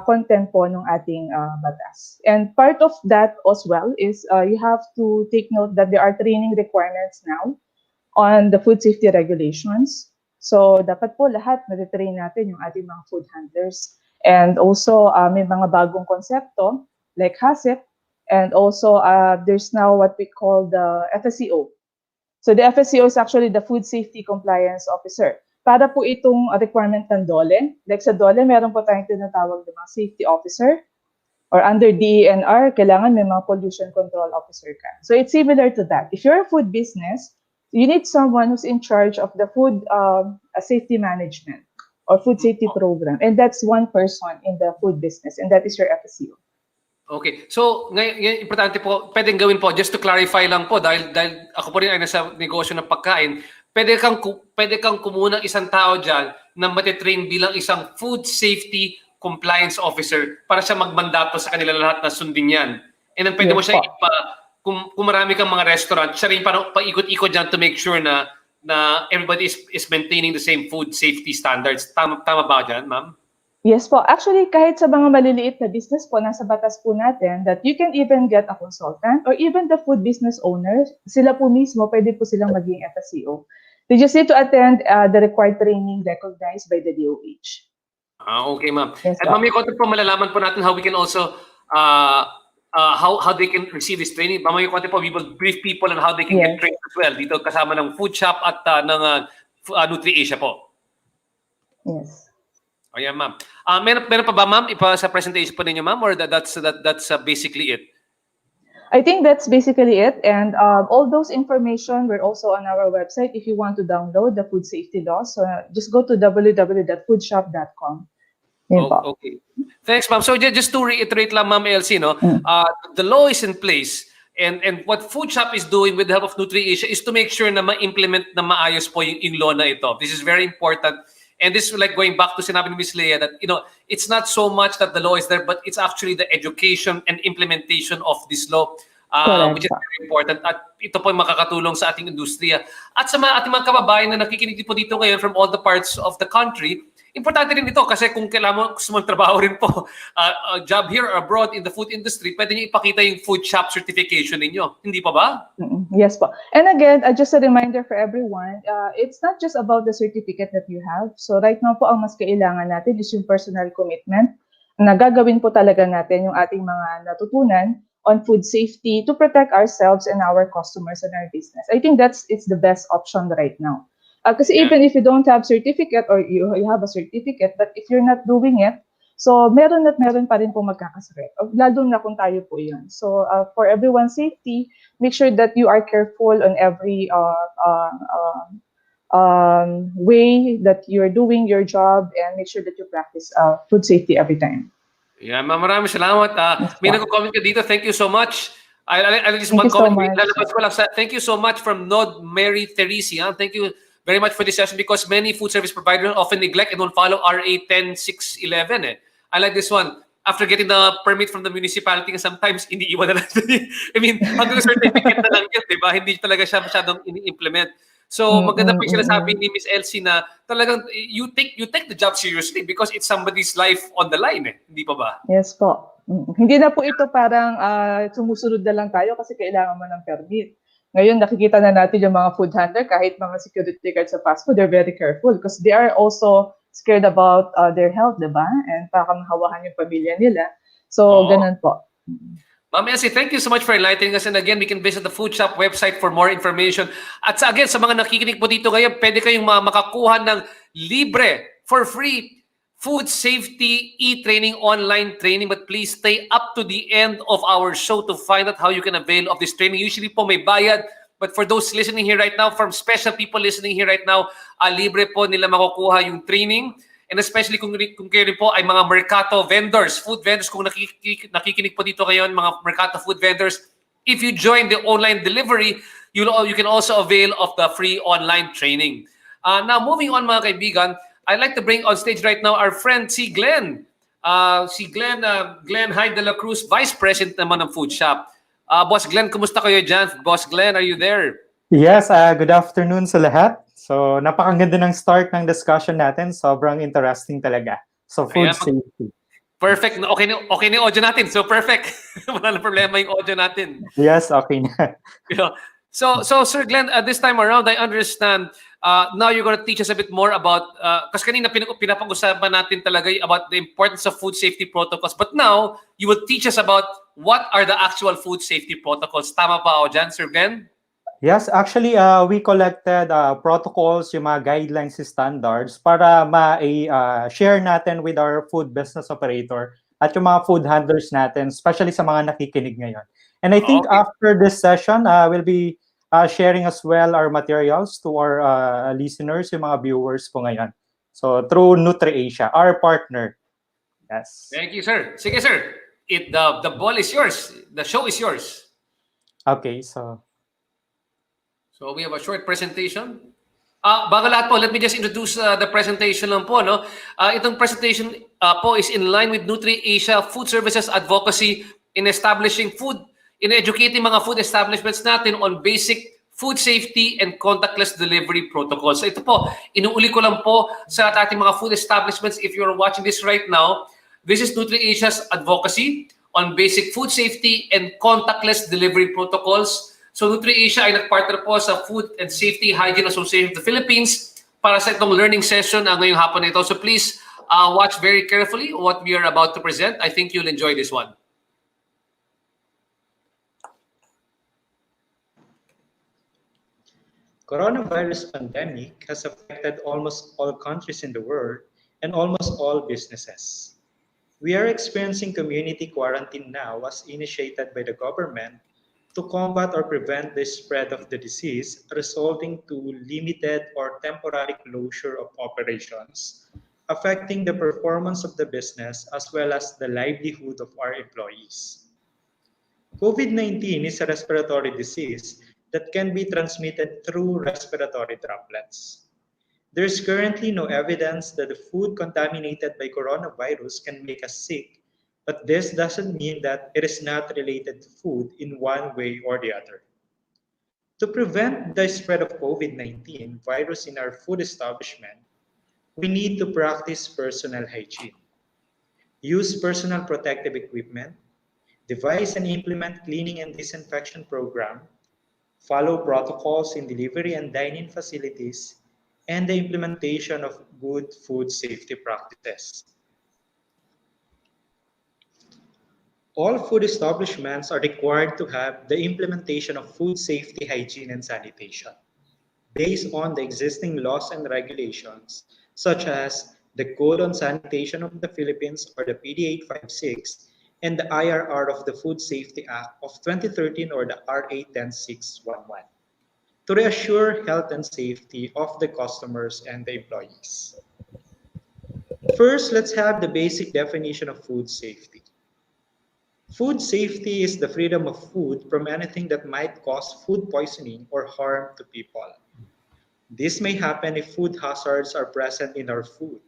content po ng ating batas. And part of that as well is you have to take note that there are training requirements now on the food safety regulations. So dapat po lahat na-train natin yung ating mga food handlers. And also may mga bagong konsepto like HACCP, and also there's now what we call the FSCO. So the FSCO is actually the Food Safety Compliance Officer. Para po itong requirement ng DOLE. Like sa DOLE, meron po tayong tinatawag ng mga safety officer, or under DENR, kailangan may mga pollution control officer ka. So it's similar to that. If you're a food business, you need someone who's in charge of the food safety management or food safety program. And that's one person in the food business, and that is your FSCO. Okay. So, ngayon, importante po, pwedeng gawin po, just to clarify lang po, dahil ako po rin ay nasa negosyo ng pagkain, pwede kang kumuha ng isang tao dyan na matitrain bilang isang food safety compliance officer para siya magmandato sa kanila lahat na sundin yan. And then pwede mo siya kung marami kang mga restaurant, siya rin paikot-ikot dyan to make sure na everybody is maintaining the same food safety standards. Tama ba dyan, ma'am? Yes po. Actually, kahit sa mga maliliit na business po, nasa batas po natin that you can even get a consultant or even the food business owners, sila po mismo, pwede po silang maging FSCO. They just need to attend the required training recognized by the DOH. Okay, ma'am. Yes, At ma'am, may konti po malalaman po natin how we can also, how they can receive this training. Ma'am, may konti po, we will brief people on how they can get trained as well. Dito kasama ng food shop at ng Nutri-Asia po. Yes. Ayan, ma'am. Meron pa ba, ma'am, sa presentation po ninyo, ma'am? Or that's basically it? I think that's basically it. And all those information were also on our website if you want to download the food safety laws. So just go to www.foodshop.com. Okay. Thanks, ma'am. So just to reiterate lang, ma'am Elsie, no, the law is in place. And what Food Shop is doing with the help of Nutri-Asia is to make sure na ma-implement na maayos po yung law na ito. This is very important. And this is like going back to sinabi ni Ms. Leah that, it's not so much that the law is there, but it's actually the education and implementation of this law, which is very important. At ito po yung makakatulong sa ating industriya. At sa ating mga kababayan na nakikinig po dito ngayon from all the parts of the country, importante rin ito kasi kung kailangan mo gusto mong trabaho rin po, job here or abroad in the food industry, pwede niyo ipakita yung food shop certification ninyo. Hindi pa ba? Yes po. And again, just a reminder for everyone, it's not just about the certificate that you have. So right now po, ang mas kailangan natin is yung personal commitment na gagawin po talaga natin yung ating mga natutunan on food safety to protect ourselves and our customers and our business. I think it's the best option right now. Kasi even if you don't have certificate or you have a certificate, but if you're not doing it, so meron pa rin po magkakasakit. Lalo na kung tayo po yun. So for everyone's safety, make sure that you are careful on every way that you're doing your job and make sure that you practice food safety every time. Yeah, ma'am, maraming salamat. May nag-comment ka dito. Thank you so much. I just Thank one you so comment. much. Thank you so much from Nod Mary Teresa. Thank you very much for this session because many food service providers often neglect and don't follow RA 10611. I like this one. After getting the permit from the municipality, sometimes iniiwan na lang. I mean, hanggang certificate na lang yun, di ba? Hindi talaga siya masyadong ini-implement. So, maganda po yung sinasabi ni Miss Elsie na talagang you take the job seriously because it's somebody's life on the line, Hindi pa ba? Yes po. Hindi na po ito parang sumusunod na lang tayo kasi kailangan mo ng permit. Ngayon, nakikita na natin yung mga food handler, kahit mga security guards sa fast food, they're very careful because they are also scared about their health, diba? And para mahawakan yung pamilya nila. So, ganun po. Ma'am Elsie, thank you so much for enlightening us. And again, we can visit the Food Shop website for more information. At again, sa mga nakikinig po dito ngayon, pwede kayong makakuha ng libre, for free, food safety e-training, online training. But please stay up to the end of our show to find out how you can avail of this training. Usually po may bayad, but for those listening here right now, from special people listening here right now, libre po nila makukuha yung training. And especially kung kayo rin po ay mga Mercato vendors, food vendors, kung nakikinig po dito ngayon, mga Mercato food vendors, if you join the online delivery, you can also avail of the free online training. Now, moving on mga kaibigan, I'd like to bring on stage right now our friend si Glenn. Glenn Hyde de la Cruz, Vice President naman ng Food Shop. Boss Glenn, kumusta kayo dyan? Boss Glenn, are you there? Yes, good afternoon sa lahat. So, napakaganda ng start ng discussion natin. Sobrang interesting talaga. So, food safety. Perfect. Okay na yung audio natin. So, perfect. Wala na problema yung audio natin. Yes, okay na. So, Sir Glenn, this time around, I understand now you're going to teach us a bit more about, kasi kanina pinapag-usapan natin talaga about the importance of food safety protocols. But now, you will teach us about what are the actual food safety protocols. Tama ba ako dyan, Sir Glenn? Yes, actually, we collected protocols, yung mga guidelines, standards, para ma-share natin with our food business operator at yung mga food handlers natin, especially sa mga nakikinig ngayon. And I think after this session, we'll be sharing as well our materials to our listeners, yung mga viewers po ngayon. So, through NutriAsia, our partner. Yes. Thank you, sir. Sige, sir. The ball is yours. The show is yours. Okay, so we have a short presentation. Bago lahat po, let me just introduce the presentation lang po. No? Itong presentation po is in line with NutriAsia Food Services Advocacy in educating mga food establishments natin on basic food safety and contactless delivery protocols. So ito po, inuuli ko lang po sa ating mga food establishments. If you're watching this right now, this is NutriAsia's advocacy on basic food safety and contactless delivery protocols. So NutriAsia ay nagpartner po sa Food and Safety Hygiene Association of the Philippines para sa itong learning session ngayong hapon na ito. So please watch very carefully what we are about to present. I think you'll enjoy this one. Coronavirus pandemic has affected almost all countries in the world and almost all businesses. We are experiencing community quarantine now as initiated by the government to combat or prevent the spread of the disease, resulting to limited or temporary closure of operations, affecting the performance of the business as well as the livelihood of our employees. COVID-19 is a respiratory disease that can be transmitted through respiratory droplets. There is currently no evidence that the food contaminated by coronavirus can make us sick, but this doesn't mean that it is not related to food in one way or the other. To prevent the spread of COVID-19 virus in our food establishment, we need to practice personal hygiene, use personal protective equipment, devise and implement cleaning and disinfection program, follow protocols in delivery and dining facilities, and the implementation of good food safety practices. All food establishments are required to have the implementation of food safety, hygiene, and sanitation based on the existing laws and regulations, such as the Code on Sanitation of the Philippines, or the PD 856, and the IRR of the Food Safety Act of 2013, or the RA 10611, to reassure health and safety of the customers and the employees. First, let's have the basic definition of food safety. Food safety is the freedom of food from anything that might cause food poisoning or harm to people. This may happen if food hazards are present in our food.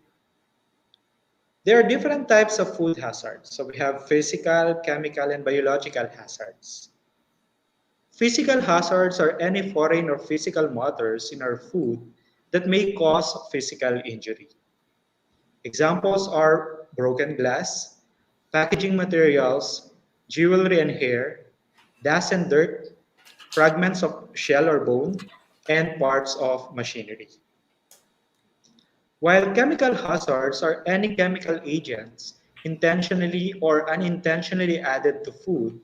There are different types of food hazards. So we have physical, chemical, and biological hazards. Physical hazards are any foreign or physical matters in our food that may cause physical injury. Examples are broken glass, packaging materials, jewelry and hair, dust and dirt, fragments of shell or bone, and parts of machinery. While chemical hazards are any chemical agents intentionally or unintentionally added to food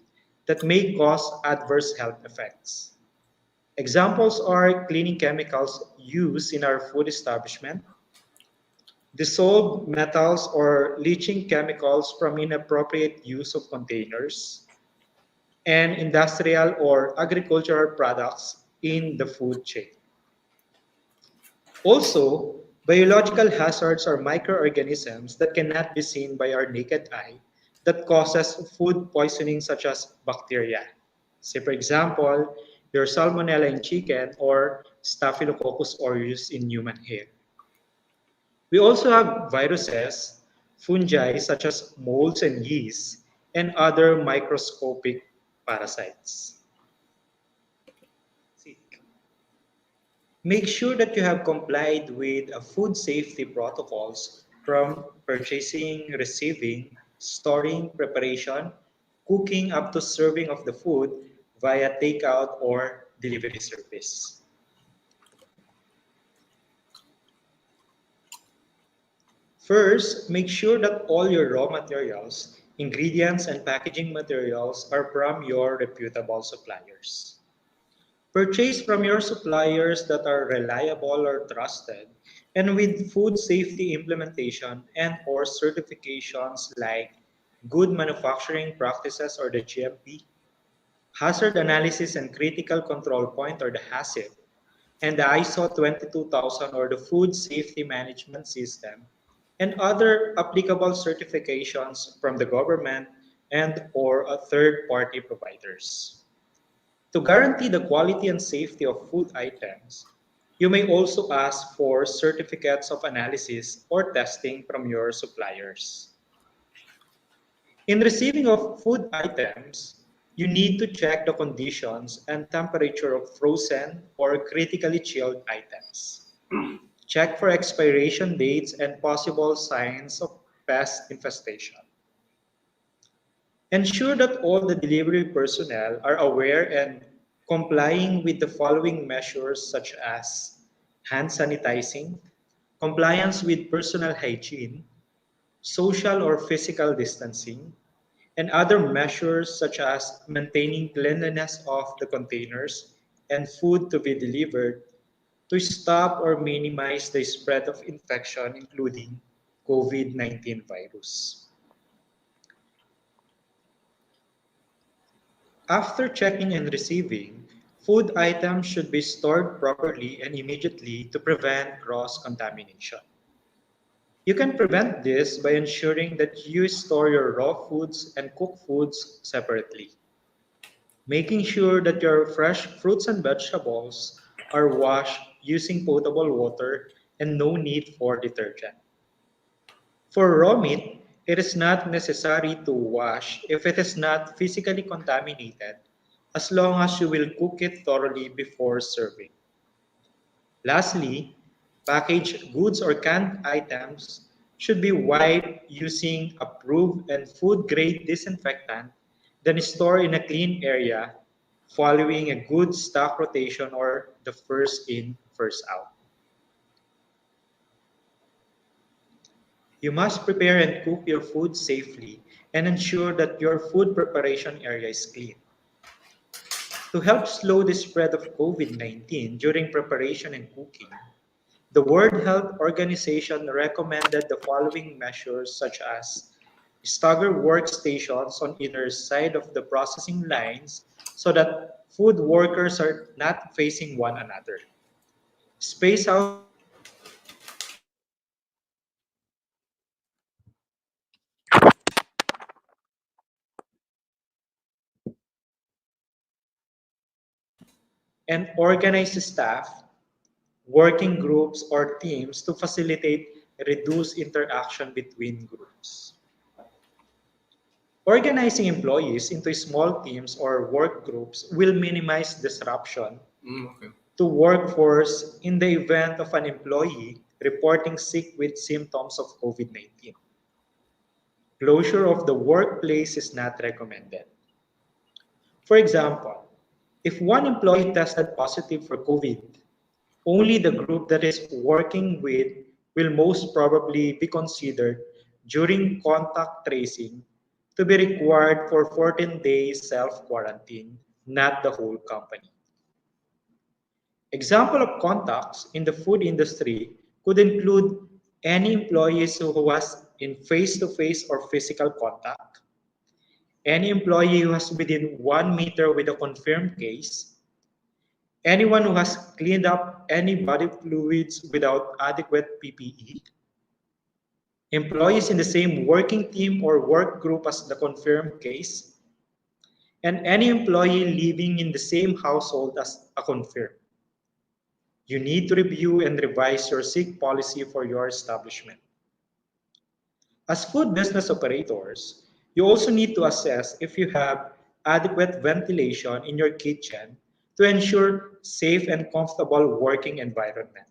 that may cause adverse health effects. Examples are cleaning chemicals used in our food establishment, dissolved metals or leaching chemicals from inappropriate use of containers, and industrial or agricultural products in the food chain. Also, biological hazards are microorganisms that cannot be seen by our naked eye that causes food poisoning such as bacteria. Say for example, your salmonella in chicken or staphylococcus aureus in human hair. We also have viruses, fungi such as molds and yeast, and other microscopic parasites. Make sure that you have complied with food safety protocols from purchasing, receiving, storing, preparation, cooking up to serving of the food via takeout or delivery service. First, make sure that all your raw materials, ingredients, and packaging materials are from your reputable suppliers. Purchase from your suppliers that are reliable or trusted and with food safety implementation and or certifications like Good Manufacturing Practices or the GMP, Hazard Analysis and Critical Control Point or the HACCP, and the ISO 22000 or the Food Safety Management System, and other applicable certifications from the government and or third-party providers. To guarantee the quality and safety of food items, you may also ask for certificates of analysis or testing from your suppliers. In receiving of food items, you need to check the conditions and temperature of frozen or critically chilled items. Check for expiration dates and possible signs of pest infestation. Ensure that all the delivery personnel are aware and complying with the following measures such as hand sanitizing, compliance with personal hygiene, social or physical distancing, and other measures such as maintaining cleanliness of the containers and food to be delivered to stop or minimize the spread of infection, including COVID-19 virus. After checking and receiving, food items should be stored properly and immediately to prevent cross-contamination. You can prevent this by ensuring that you store your raw foods and cooked foods separately, making sure that your fresh fruits and vegetables are washed using potable water and no need for detergent. For raw meat, it is not necessary to wash if it is not physically contaminated, as long as you will cook it thoroughly before serving. Lastly, packaged goods or canned items should be wiped using approved and food-grade disinfectant, then stored in a clean area following a good stock rotation or the first in, first out. You must prepare and cook your food safely and ensure that your food preparation area is clean. To help slow the spread of COVID-19 during preparation and cooking, the World Health Organization recommended the following measures such as stagger workstations on either side of the processing lines so that food workers are not facing one another. Space out and organize staff, working groups, or teams to facilitate reduced interaction between groups. Organizing employees into small teams or work groups will minimize disruption Okay. to workforce in the event of an employee reporting sick with symptoms of COVID-19. Closure of the workplace is not recommended. For example, if one employee tested positive for COVID, only the group that is working with will most probably be considered during contact tracing to be required for 14 days self-quarantine, not the whole company. Example of contacts in the food industry could include any employees who was in face-to-face or physical contact, any employee who has within 1 meter with a confirmed case, anyone who has cleaned up any body fluids without adequate PPE, employees in the same working team or work group as the confirmed case, and any employee living in the same household as a confirmed. You need to review and revise your sick policy for your establishment. As food business operators, you also need to assess if you have adequate ventilation in your kitchen to ensure safe and comfortable working environment.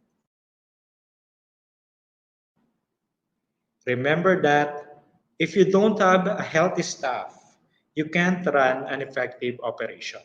Remember that if you don't have a healthy staff, you can't run an effective operation.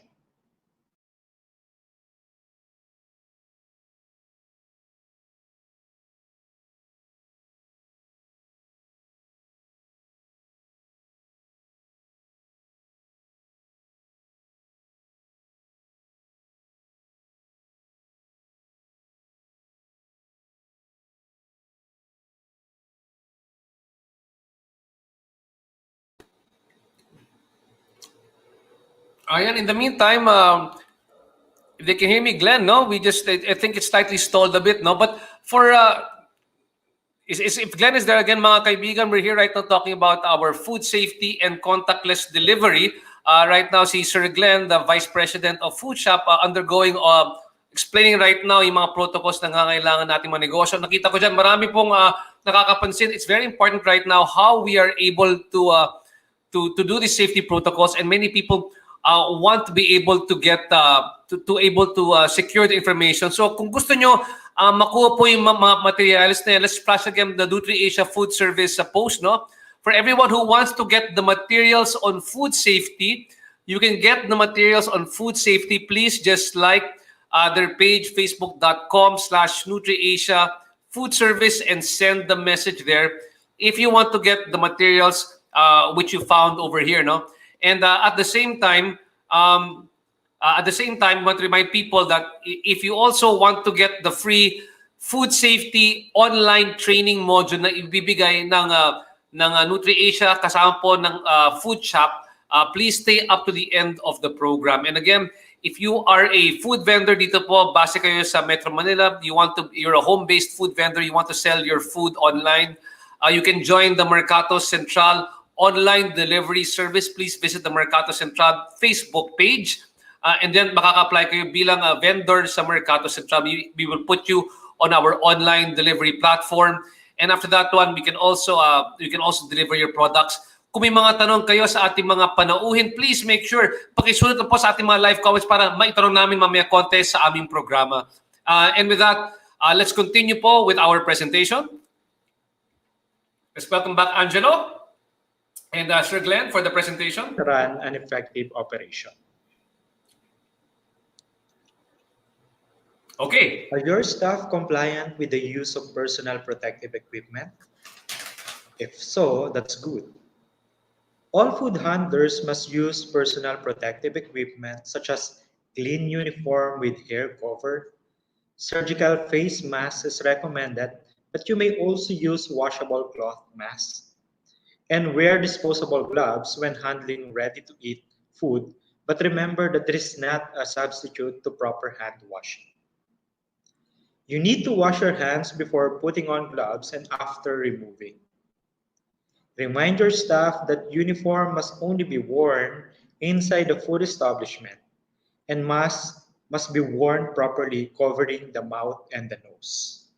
Ayan, in the meantime, if they can hear me, Glenn, no? I think it's slightly stalled a bit, no? But for, if Glenn is there again, mga kaibigan, we're here right now talking about our food safety and contactless delivery. Right now, si Sir Glenn, the Vice President of Food Shop, undergoing, explaining right now yung mga protocols na nangangailangan nating mga negosyo. Nakita ko dyan, marami pong nakakapansin. It's very important right now how we are able to do these safety protocols, and many people want to be able to get secure the information. So kung gusto nyo makuha po yung mga materials na yan, let's flash again the NutriAsia Food Service post, no? For everyone who wants to get the materials on food safety, you can get the materials on food safety. Please just like their page, facebook.com/NutriAsia Food Service, and send the message there if you want to get the materials which you found over here, no? And at the same time, I want to remind people that if you also want to get the free food safety online training module na ibibigay ng NutriAsia kasama po ng Food Shop, please stay up to the end of the program. And again, if you are a food vendor dito po, base kayo sa Metro Manila, you're a home-based food vendor, you want to sell your food online, you can join the Mercato Central online delivery service. Please visit the Mercato Central Facebook page. And then makaka-apply kayo bilang vendor sa Mercato Central. We will put you on our online delivery platform. And after that one, you can also deliver your products. Kung may mga tanong kayo sa ating mga panauhin, please make sure pakisulat na po sa ating mga live comments para maitanong namin mamaya konti sa aming programa. And with that, let's continue po with our presentation. Let's welcome back Angelo and Sir Glenn for the presentation. Run an effective operation. Okay. Are your staff compliant with the use of personal protective equipment? If so, that's good. All food handlers must use personal protective equipment such as clean uniform with hair cover. Surgical face mask is recommended, but you may also use washable cloth masks. And wear disposable gloves when handling ready-to-eat food, but remember that there is not a substitute to proper hand washing. You need to wash your hands before putting on gloves and after removing. Remind your staff that uniform must only be worn inside the food establishment, and masks must be worn properly, covering the mouth and the nose.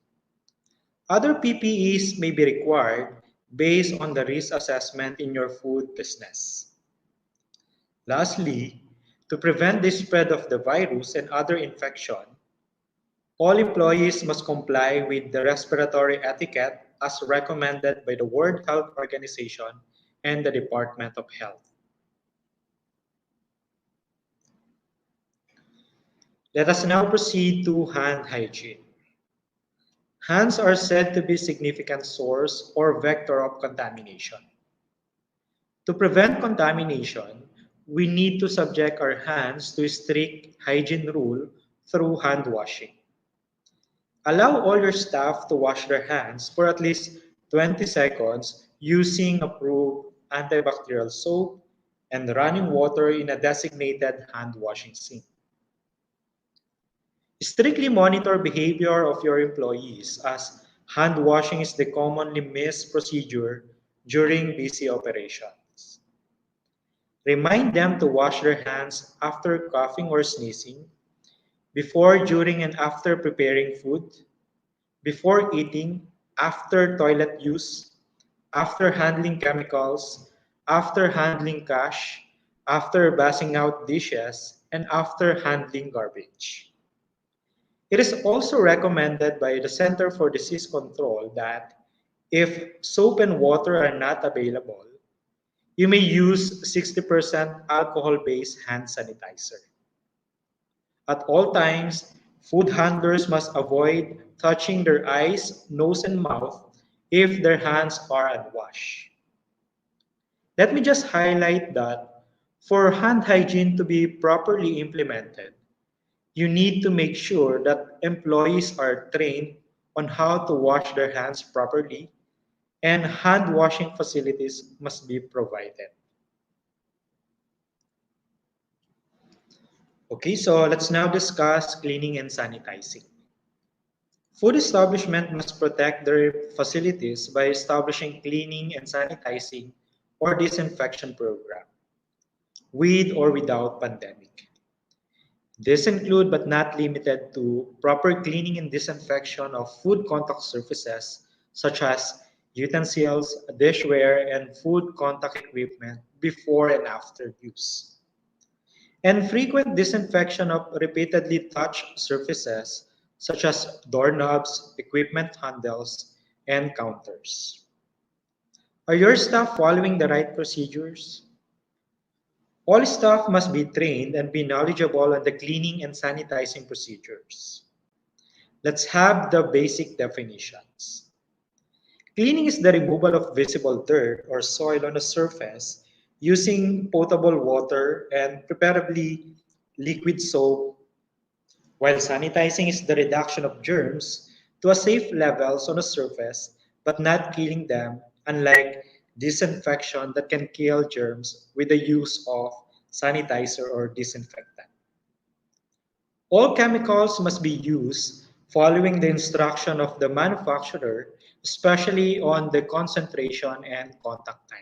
Other PPEs may be required based on the risk assessment in your food business. Lastly, to prevent the spread of the virus and other infection, all employees must comply with the respiratory etiquette as recommended by the World Health Organization and the Department of Health. Let us now proceed to hand hygiene. Hands are said to be a significant source or vector of contamination. To prevent contamination, we need to subject our hands to a strict hygiene rule through hand washing. Allow all your staff to wash their hands for at least 20 seconds using approved antibacterial soap and running water in a designated hand washing sink. Strictly monitor behavior of your employees as hand washing is the commonly missed procedure during busy operations. Remind them to wash their hands after coughing or sneezing, before, during, and after preparing food, before eating, after toilet use, after handling chemicals, after handling cash, after passing out dishes, and after handling garbage. It is also recommended by the Center for Disease Control that if soap and water are not available, you may use 60% alcohol-based hand sanitizer. At all times, food handlers must avoid touching their eyes, nose, and mouth if their hands are unwashed. Let me just highlight that for hand hygiene to be properly implemented, you need to make sure that employees are trained on how to wash their hands properly, and hand washing facilities must be provided. Okay, so let's now discuss cleaning and sanitizing. Food establishment must protect their facilities by establishing cleaning and sanitizing or disinfection program, with or without pandemic. This include but not limited to proper cleaning and disinfection of food contact surfaces such as utensils, dishware, and food contact equipment before and after use, and frequent disinfection of repeatedly touched surfaces such as doorknobs, equipment handles, and counters. Are your staff following the right procedures? All staff must be trained and be knowledgeable on the cleaning and sanitizing procedures. Let's have the basic definitions. Cleaning is the removal of visible dirt or soil on a surface using potable water and preferably liquid soap, while sanitizing is the reduction of germs to a safe levels on a surface but not killing them, unlike disinfection that can kill germs with the use of sanitizer or disinfectant. All chemicals must be used following the instruction of the manufacturer, especially on the concentration and contact time.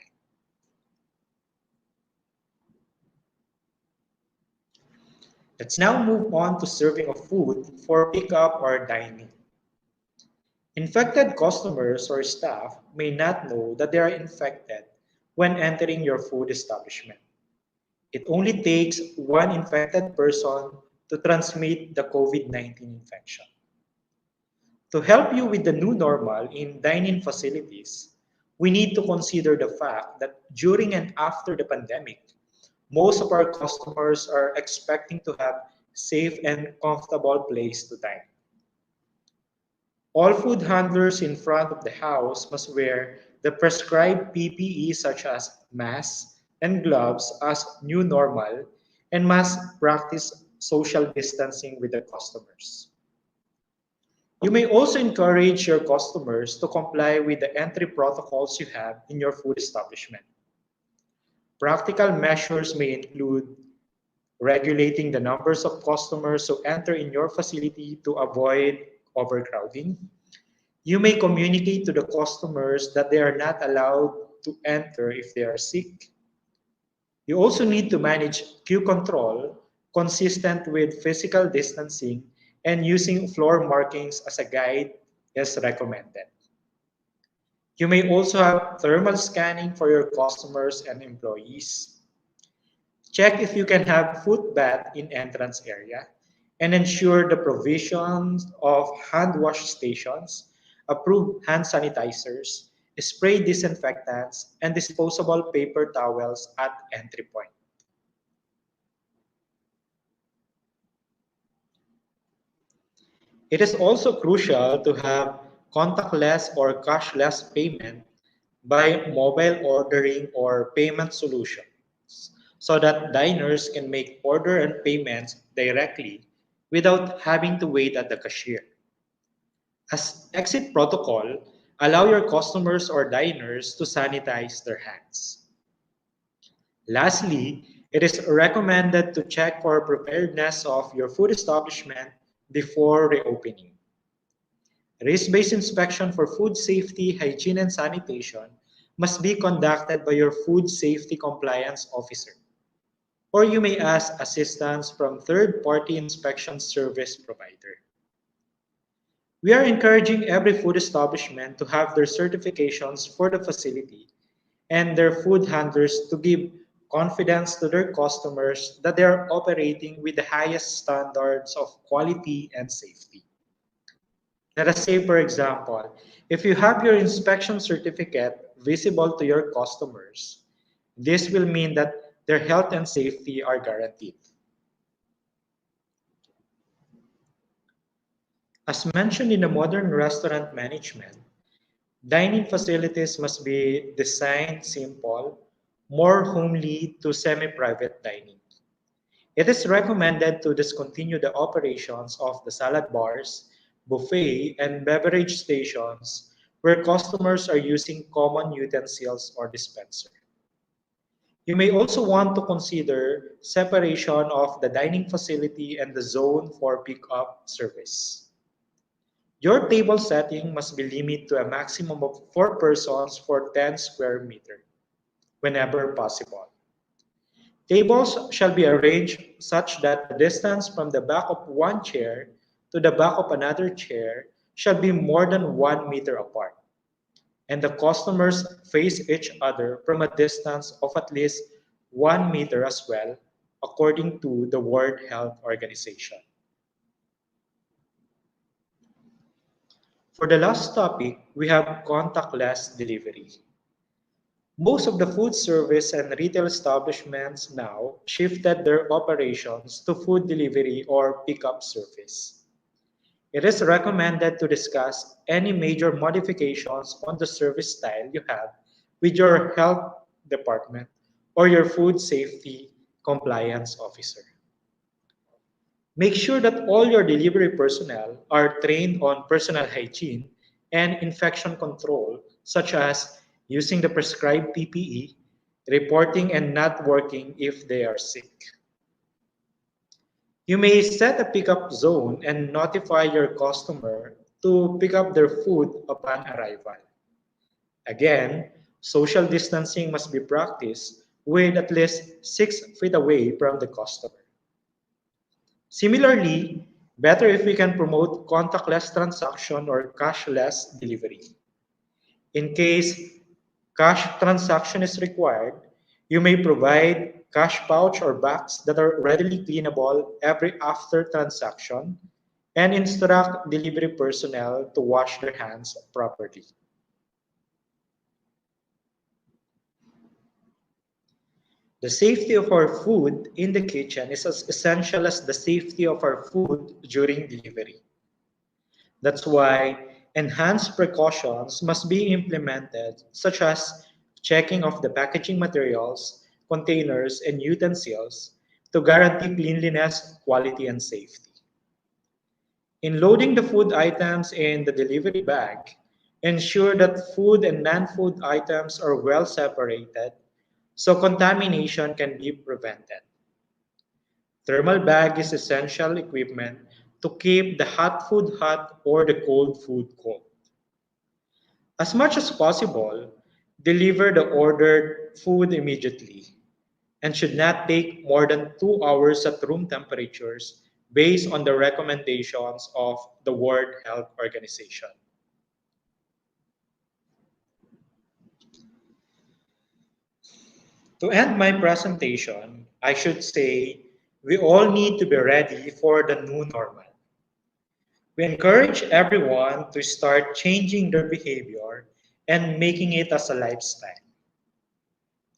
Let's now move on to serving of food for pickup or dining. Infected customers or staff may not know that they are infected when entering your food establishment. It only takes one infected person to transmit the COVID-19 infection. To help you with the new normal in dining facilities, we need to consider the fact that during and after the pandemic, most of our customers are expecting to have safe and comfortable place to dine. All food handlers in front of the house must wear the prescribed PPE such as masks and gloves as new normal and must practice social distancing with the customers. You may also encourage your customers to comply with the entry protocols you have in your food establishment. Practical measures may include regulating the numbers of customers who enter in your facility to avoid overcrowding. You may communicate to the customers that they are not allowed to enter if they are sick. You also need to manage queue control consistent with physical distancing, and using floor markings as a guide is recommended. You may also have thermal scanning for your customers and employees. Check if you can have foot bath in entrance area and ensure the provision of hand wash stations, approved hand sanitizers, spray disinfectants, and disposable paper towels at entry point. It is also crucial to have contactless or cashless payment by mobile ordering or payment solutions so that diners can make order and payments directly without having to wait at the cashier. As exit protocol, allow your customers or diners to sanitize their hands. Lastly, it is recommended to check for preparedness of your food establishment before reopening. Risk-based inspection for food safety, hygiene, and sanitation must be conducted by your food safety compliance officer, or you may ask assistance from third-party inspection service provider. We are encouraging every food establishment to have their certifications for the facility and their food handlers to give confidence to their customers that they are operating with the highest standards of quality and safety. Let us say, for example, if you have your inspection certificate visible to your customers, this will mean that their health and safety are guaranteed. As mentioned in the modern restaurant management, dining facilities must be designed simple, more homely to semi-private dining. It is recommended to discontinue the operations of the salad bars, buffet, and beverage stations where customers are using common utensils or dispenser. You may also want to consider separation of the dining facility and the zone for pickup service. Your table setting must be limited to a maximum of 4 persons for 10 square meter whenever possible. Tables shall be arranged such that the distance from the back of one chair to the back of another chair shall be more than 1 meter apart, and the customers face each other from a distance of at least 1 meter as well, according to the World Health Organization. For the last topic, we have contactless delivery. Most of the food service and retail establishments now shifted their operations to food delivery or pickup service. It is recommended to discuss any major modifications on the service style you have with your health department or your food safety compliance officer. Make sure that all your delivery personnel are trained on personal hygiene and infection control, such as using the prescribed PPE, reporting and not working if they are sick. You may set a pickup zone and notify your customer to pick up their food upon arrival. Again, social distancing must be practiced with at least 6 feet away from the customer. Similarly, better if we can promote contactless transaction or cashless delivery. In case cash transaction is required, you may provide cash pouch or bags that are readily cleanable every after transaction and instruct delivery personnel to wash their hands properly. The safety of our food in the kitchen is as essential as the safety of our food during delivery. That's why enhanced precautions must be implemented, such as checking of the packaging materials, containers, and utensils to guarantee cleanliness, quality, and safety. In loading the food items in the delivery bag, ensure that food and non-food items are well separated so contamination can be prevented. Thermal bag is essential equipment to keep the hot food hot or the cold food cold. As much as possible, deliver the ordered food immediately and should not take more than 2 hours at room temperatures based on the recommendations of the World Health Organization. To end my presentation, I should say we all need to be ready for the new normal. We encourage everyone to start changing their behavior and making it as a lifestyle.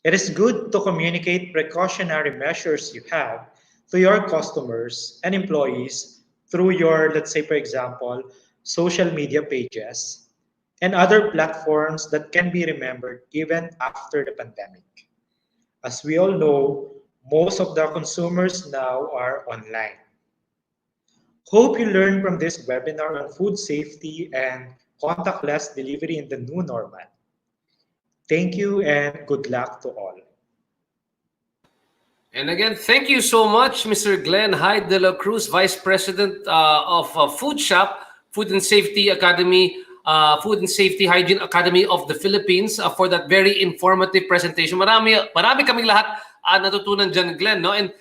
It is good to communicate precautionary measures you have to your customers and employees through your, let's say, for example, social media pages and other platforms that can be remembered even after the pandemic. As we all know, most of the consumers now are online. Hope you learned from this webinar on food safety and contactless delivery in the new normal. Thank you and good luck to all. And again, thank you so much, Mr. Glenn Hyde de la Cruz, Vice President of Food Shop, Food and Safety Academy, Food and Safety Hygiene Academy of the Philippines for that very informative presentation. Marami kaming lahat natutunan dyan, Glenn, no? And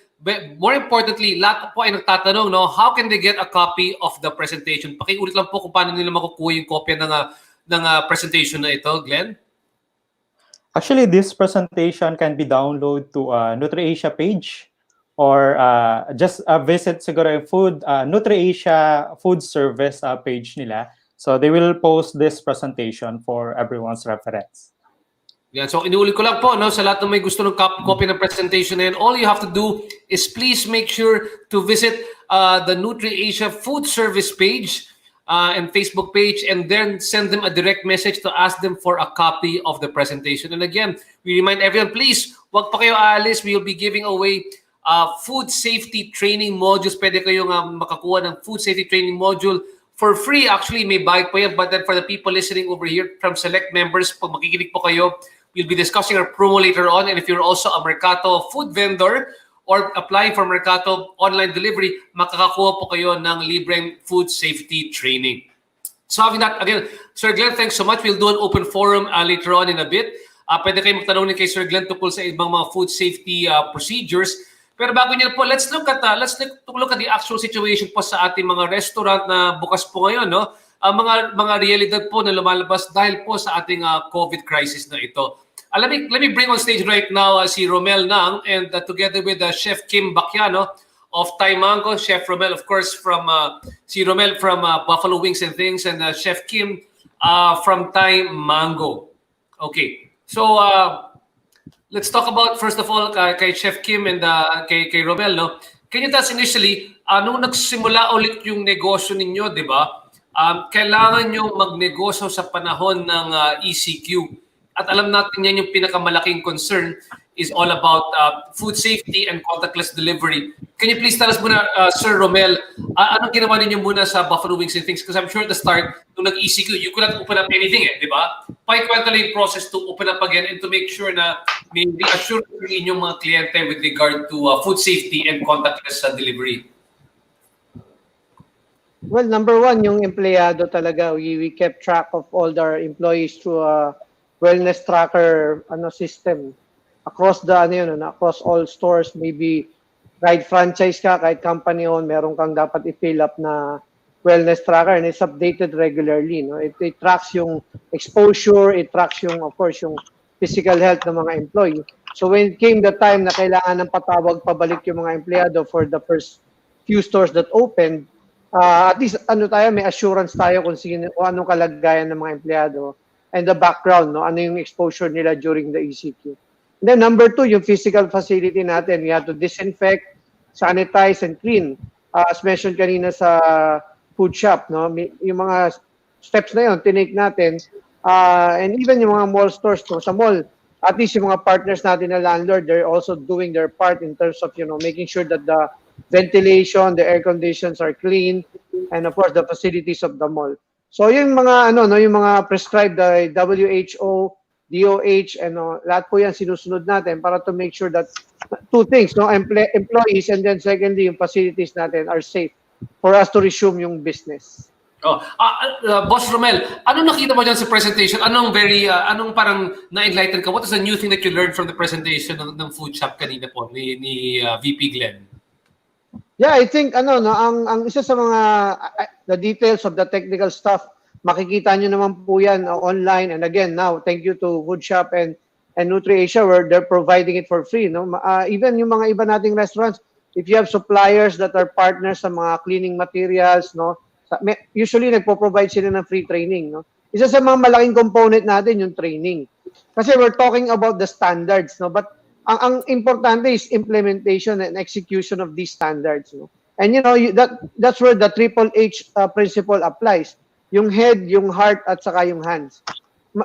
more importantly, lahat po ay nagtatanong, no, how can they get a copy of the presentation? Pakiulit lang po kung paano nila makukuha yung kopya ng presentation na ito, Glenn. Actually, this presentation can be downloaded to NutriAsia page or just visit siguro yung NutriAsia food service page nila. So they will post this presentation for everyone's reference. Yeah, so inuulit ko lang po, no, sa lahat ng may gusto ng copy ng presentation na yan, all you have to do is please make sure to visit the NutriAsia food service page and Facebook page, and then send them a direct message to ask them for a copy of the presentation. And again, we remind everyone, please, wag pa kayo aalis. We will be giving away food safety training modules. Pwede kayong makakuha ng food safety training module for free. Actually, may bayad pa yan. But then for the people listening over here from select members, pag makikinig po kayo, we'll be discussing our promo later on. And if you're also a Mercato food vendor, or applying for Mercato online delivery, makakakuha po kayo ng libreng food safety training. So having that, again, Sir Glenn, thanks so much. We'll do an open forum later on in a bit. Pwede kayo magtanong din kay Sir Glenn tungkol sa ibang mga food safety procedures. Pero bago niyo po, let's look at the actual situation po sa ating mga restaurant na bukas po ngayon, no? Mga realidad po na lumalabas dahil po sa ating COVID crisis na ito. Let me bring on stage right now si Romel Nang, and together with Chef Kim Bacchiano of Thai Mango. Chef Romel, of course, si Romel from Buffalo Wings and Things, and Chef Kim from Thai Mango. Okay, so let's talk about, first of all, kay Chef Kim and kay Romel, no? Can you tell us initially, nung nagsimula ulit yung negosyo ninyo, di ba? Kailangan nyo magnegosyo sa panahon ng ECQ. At alam natin yan yung pinakamalaking concern is all about food safety and contactless delivery. Can you please tell us muna, Sir Romel, anong ginawa ninyo muna sa Buffalo Wings and Things? Because I'm sure at the start, nung nag-ECQ, you could not open up anything, di ba? Pakikwento lang yung process to open up again and to make sure na may reassure yung inyong mga kliyente with regard to food safety and contactless delivery. Well, number one, yung empleyado talaga. We kept track of all our employees through a wellness tracker system across across all stores. Maybe kahit franchise ka, kahit company owned, meron kang dapat i-fill up na wellness tracker, and it's updated regularly. No, it tracks yung exposure, it tracks yung, of course, yung physical health ng mga employee. So when it came the time na kailangan ng patawag pabalik yung mga empleyado for the first few stores that opened, at least may assurance tayo kung anong kalagayan ng mga empleyado and the background, no, ano yung exposure nila during the ECQ. And then number two, yung physical facility natin, we have to disinfect, sanitize, and clean. As mentioned kanina sa food shop, no, yung mga steps na yun, tinake natin, and even yung mga mall stores, no, sa mall, at least yung mga partners natin na landlord, they're also doing their part in terms of, making sure that the ventilation, the air conditions are clean, and of course, the facilities of the mall. So yung mga yung mga prescribed by WHO, DOH, and lahat po yan sinusunod natin para to make sure that two things, employees, and then secondly, yung facilities natin are safe for us to resume yung business. Boss Romel, anong nakita mo dyan sa presentation? Anong parang na-enlighten ka? What is the new thing that you learned from the presentation ng food shop kanina po ni VP Glenn? Yeah, I think ang isa sa mga the details of the technical stuff, makikita nyo naman po yan online. And again, now thank you to Food Shop and NutriAsia where they're providing it for free. No, even yung mga iba nating restaurants, if you have suppliers that are partners sa mga cleaning materials, no, usually nagpo-provide sila ng free training. No, isa sa mga malaking component natin yung training. Kasi we're talking about the standards, no, but ang importante is implementation and execution of these standards, no? And that's where the triple H principle applies. Yung head, yung heart, at saka yung hands.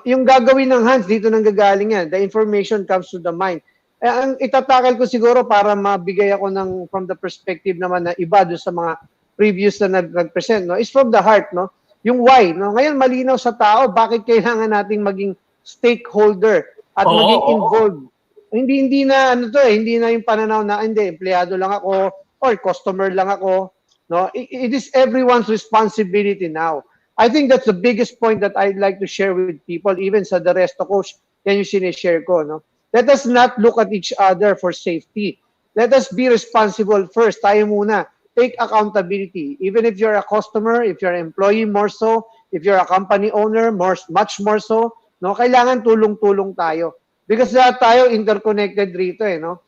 Yung gagawin ng hands, dito nang gagaling yan. The information comes to the mind. Ang itatakal ko siguro para mabigay ako from the perspective naman na iba doon sa mga previous na nag-present, no, is from the heart, no? Yung why, no? Ngayon malinaw sa tao bakit kailangan nating maging stakeholder at maging involved. Hindi na ano to hindi na yung pananaw na hindi empleyado lang ako or customer lang ako, no? It is everyone's responsibility now. I think that's the biggest point that I'd like to share with people, even sa the rest of coach, yan yung sinishare ko, no? Let us not look at each other for safety. Let us be responsible first. Tayo muna. Take accountability. Even if you're a customer, if you're an employee, more so. If you're a company owner, much more so. No, kailangan tulong-tulong tayo. Because tayo interconnected rito, no?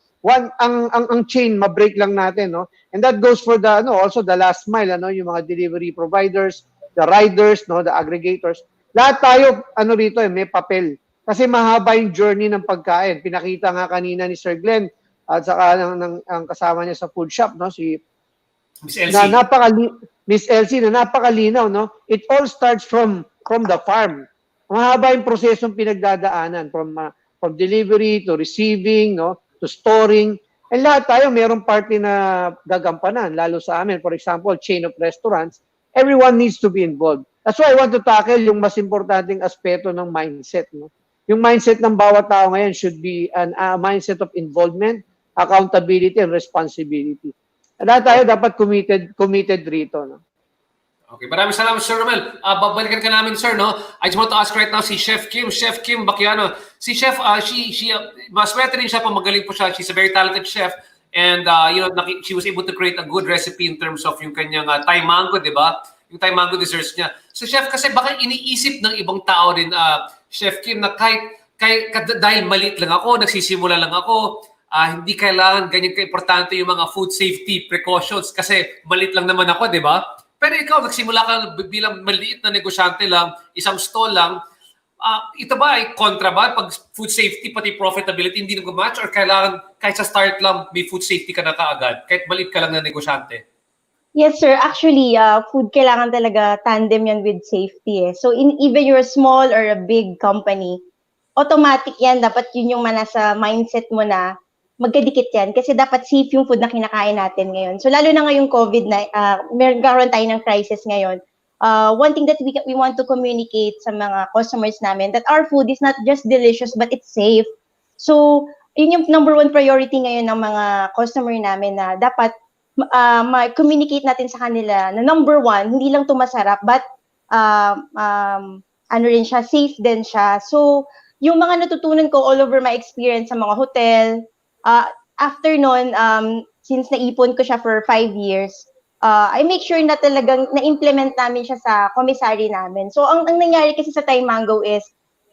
Ang chain ma-break lang natin, no? And that goes for the also the last mile, yung mga delivery providers, the riders, no, the aggregators. Lahat tayo rito may papel. Kasi mahaba yung journey ng pagkain. Pinakita nga kanina ni Sir Glenn at saka ang kasama niya sa food shop, no, si Miss Elsie. Miss Elsie, na napakalinaw, no? It all starts from the farm. Mahaba yung prosesong pinagdadaanan from delivery to receiving, no, to storing. And lahat tayo mayroong party na gagampanan, lalo sa amin. For example, chain of restaurants, everyone needs to be involved. That's why I want to tackle yung mas importanteng aspeto ng mindset, no? Yung mindset ng bawat tao ngayon should be a mindset of involvement, accountability, and responsibility. Lahat tayo dapat committed rito, no? Okay, maraming salamat, Sir Romel. Babalikan ka namin, sir, no? I just want to ask right now si Chef Kim Bakiano. Si Chef, maswerte rin siya, magaling po siya. She's a very talented chef. And, she was able to create a good recipe in terms of yung kanyang Thai mango, di ba? Yung Thai mango desserts niya. So, Chef, kasi baka iniisip ng ibang tao din, Chef Kim, na kahit dahil maliit lang ako, nagsisimula lang ako, hindi kailangan ganyan ka-importante yung mga food safety precautions kasi maliit lang naman ako, di ba? Pero ikaw, nagsimula ka bilang maliit na negosyante lang, isang stall lang, ito ba ay kontra ba? Pag food safety, pati profitability, hindi nag-match? Or kailangan, kahit sa start lang, may food safety ka na kaagad? Kahit maliit ka lang na negosyante? Yes, sir. Actually, food kailangan talaga tandem yan with safety. So, even you're a small or a big company, automatic yan. Dapat yun yung nasa mindset mo na magkadikit yan kasi dapat safe yung food na kinakain natin ngayon. So lalo na ngayong COVID na meron tayo ng crisis ngayon. One thing that we want to communicate sa mga customers namin that our food is not just delicious but it's safe. So yun yung number one priority ngayon ng mga customer namin na dapat ma-communicate natin sa kanila na number one, hindi lang to masarap but rin siya, safe din siya. So yung mga natutunan ko all over my experience sa mga hotel, after nun, since naipon ko siya for 5 years, I make sure na talagang na-implement namin siya sa commissary namin. So, ang nangyari kasi sa Thai Mango is,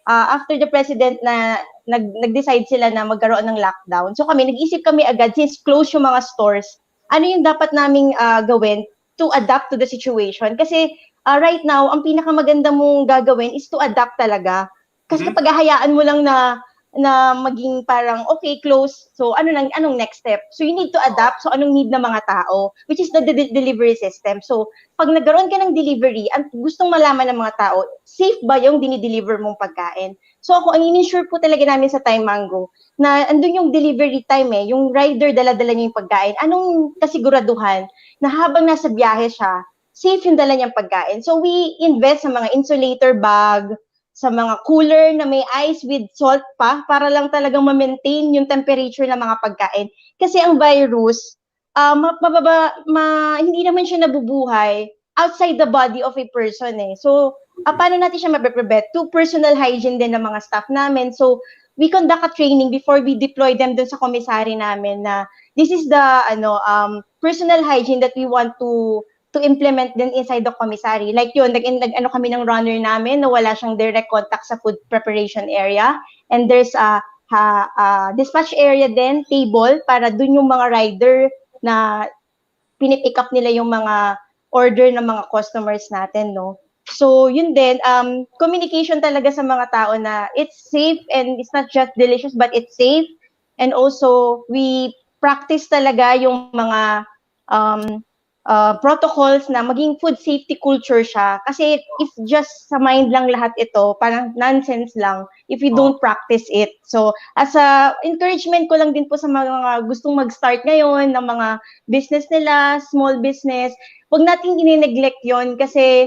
after the president na nag-decide sila na magkaroon ng lockdown, so nag-isip kami agad, since close yung mga stores, ano yung dapat naming gawin to adapt to the situation? Kasi right now, ang pinakamaganda mong gagawin is to adapt talaga. Kasi kapag hahayaan mo lang na maging parang okay, close. So anong next step? So you need to adapt. So anong need ng mga tao, which is the delivery system. So pag nagkaroon ka ng delivery, ang gustong malaman ng mga tao, safe ba yung dinideliver mong pagkain? So ang in-ensure po talaga namin sa Thai Mango na andun yung delivery time yung rider dala-dala niya yung pagkain. Anong kasiguraduhan na habang nasa biyahe siya, safe yung dala niyang pagkain. So we invest sa mga insulator bag, sa mga cooler na may ice with salt pa para lang talagang ma-maintain yung temperature ng mga pagkain. Kasi ang virus, hindi naman siya nabubuhay outside the body of a person So, paano natin siya ma-prevent? To personal hygiene din ng mga staff namin. So, we conduct a training before we deploy them dun sa commissary namin na this is the personal hygiene that we want to implement din inside the commissary. Like yun, nag-ano kami ng runner namin na wala siyang direct contact sa food preparation area. And there's a dispatch area din, table, para dun yung mga rider na pinipick up nila yung mga order ng mga customers natin, no? So, yun din, communication talaga sa mga tao na it's safe and it's not just delicious, but it's safe. And also, we practice talaga yung mga protocols na maging food safety culture siya. Kasi if just sa mind lang lahat ito, parang nonsense lang if we don't practice it. So, as a encouragement ko lang din po sa mga gustong mag-start ngayon ng mga business nila, small business, huwag nating i-neglect yon kasi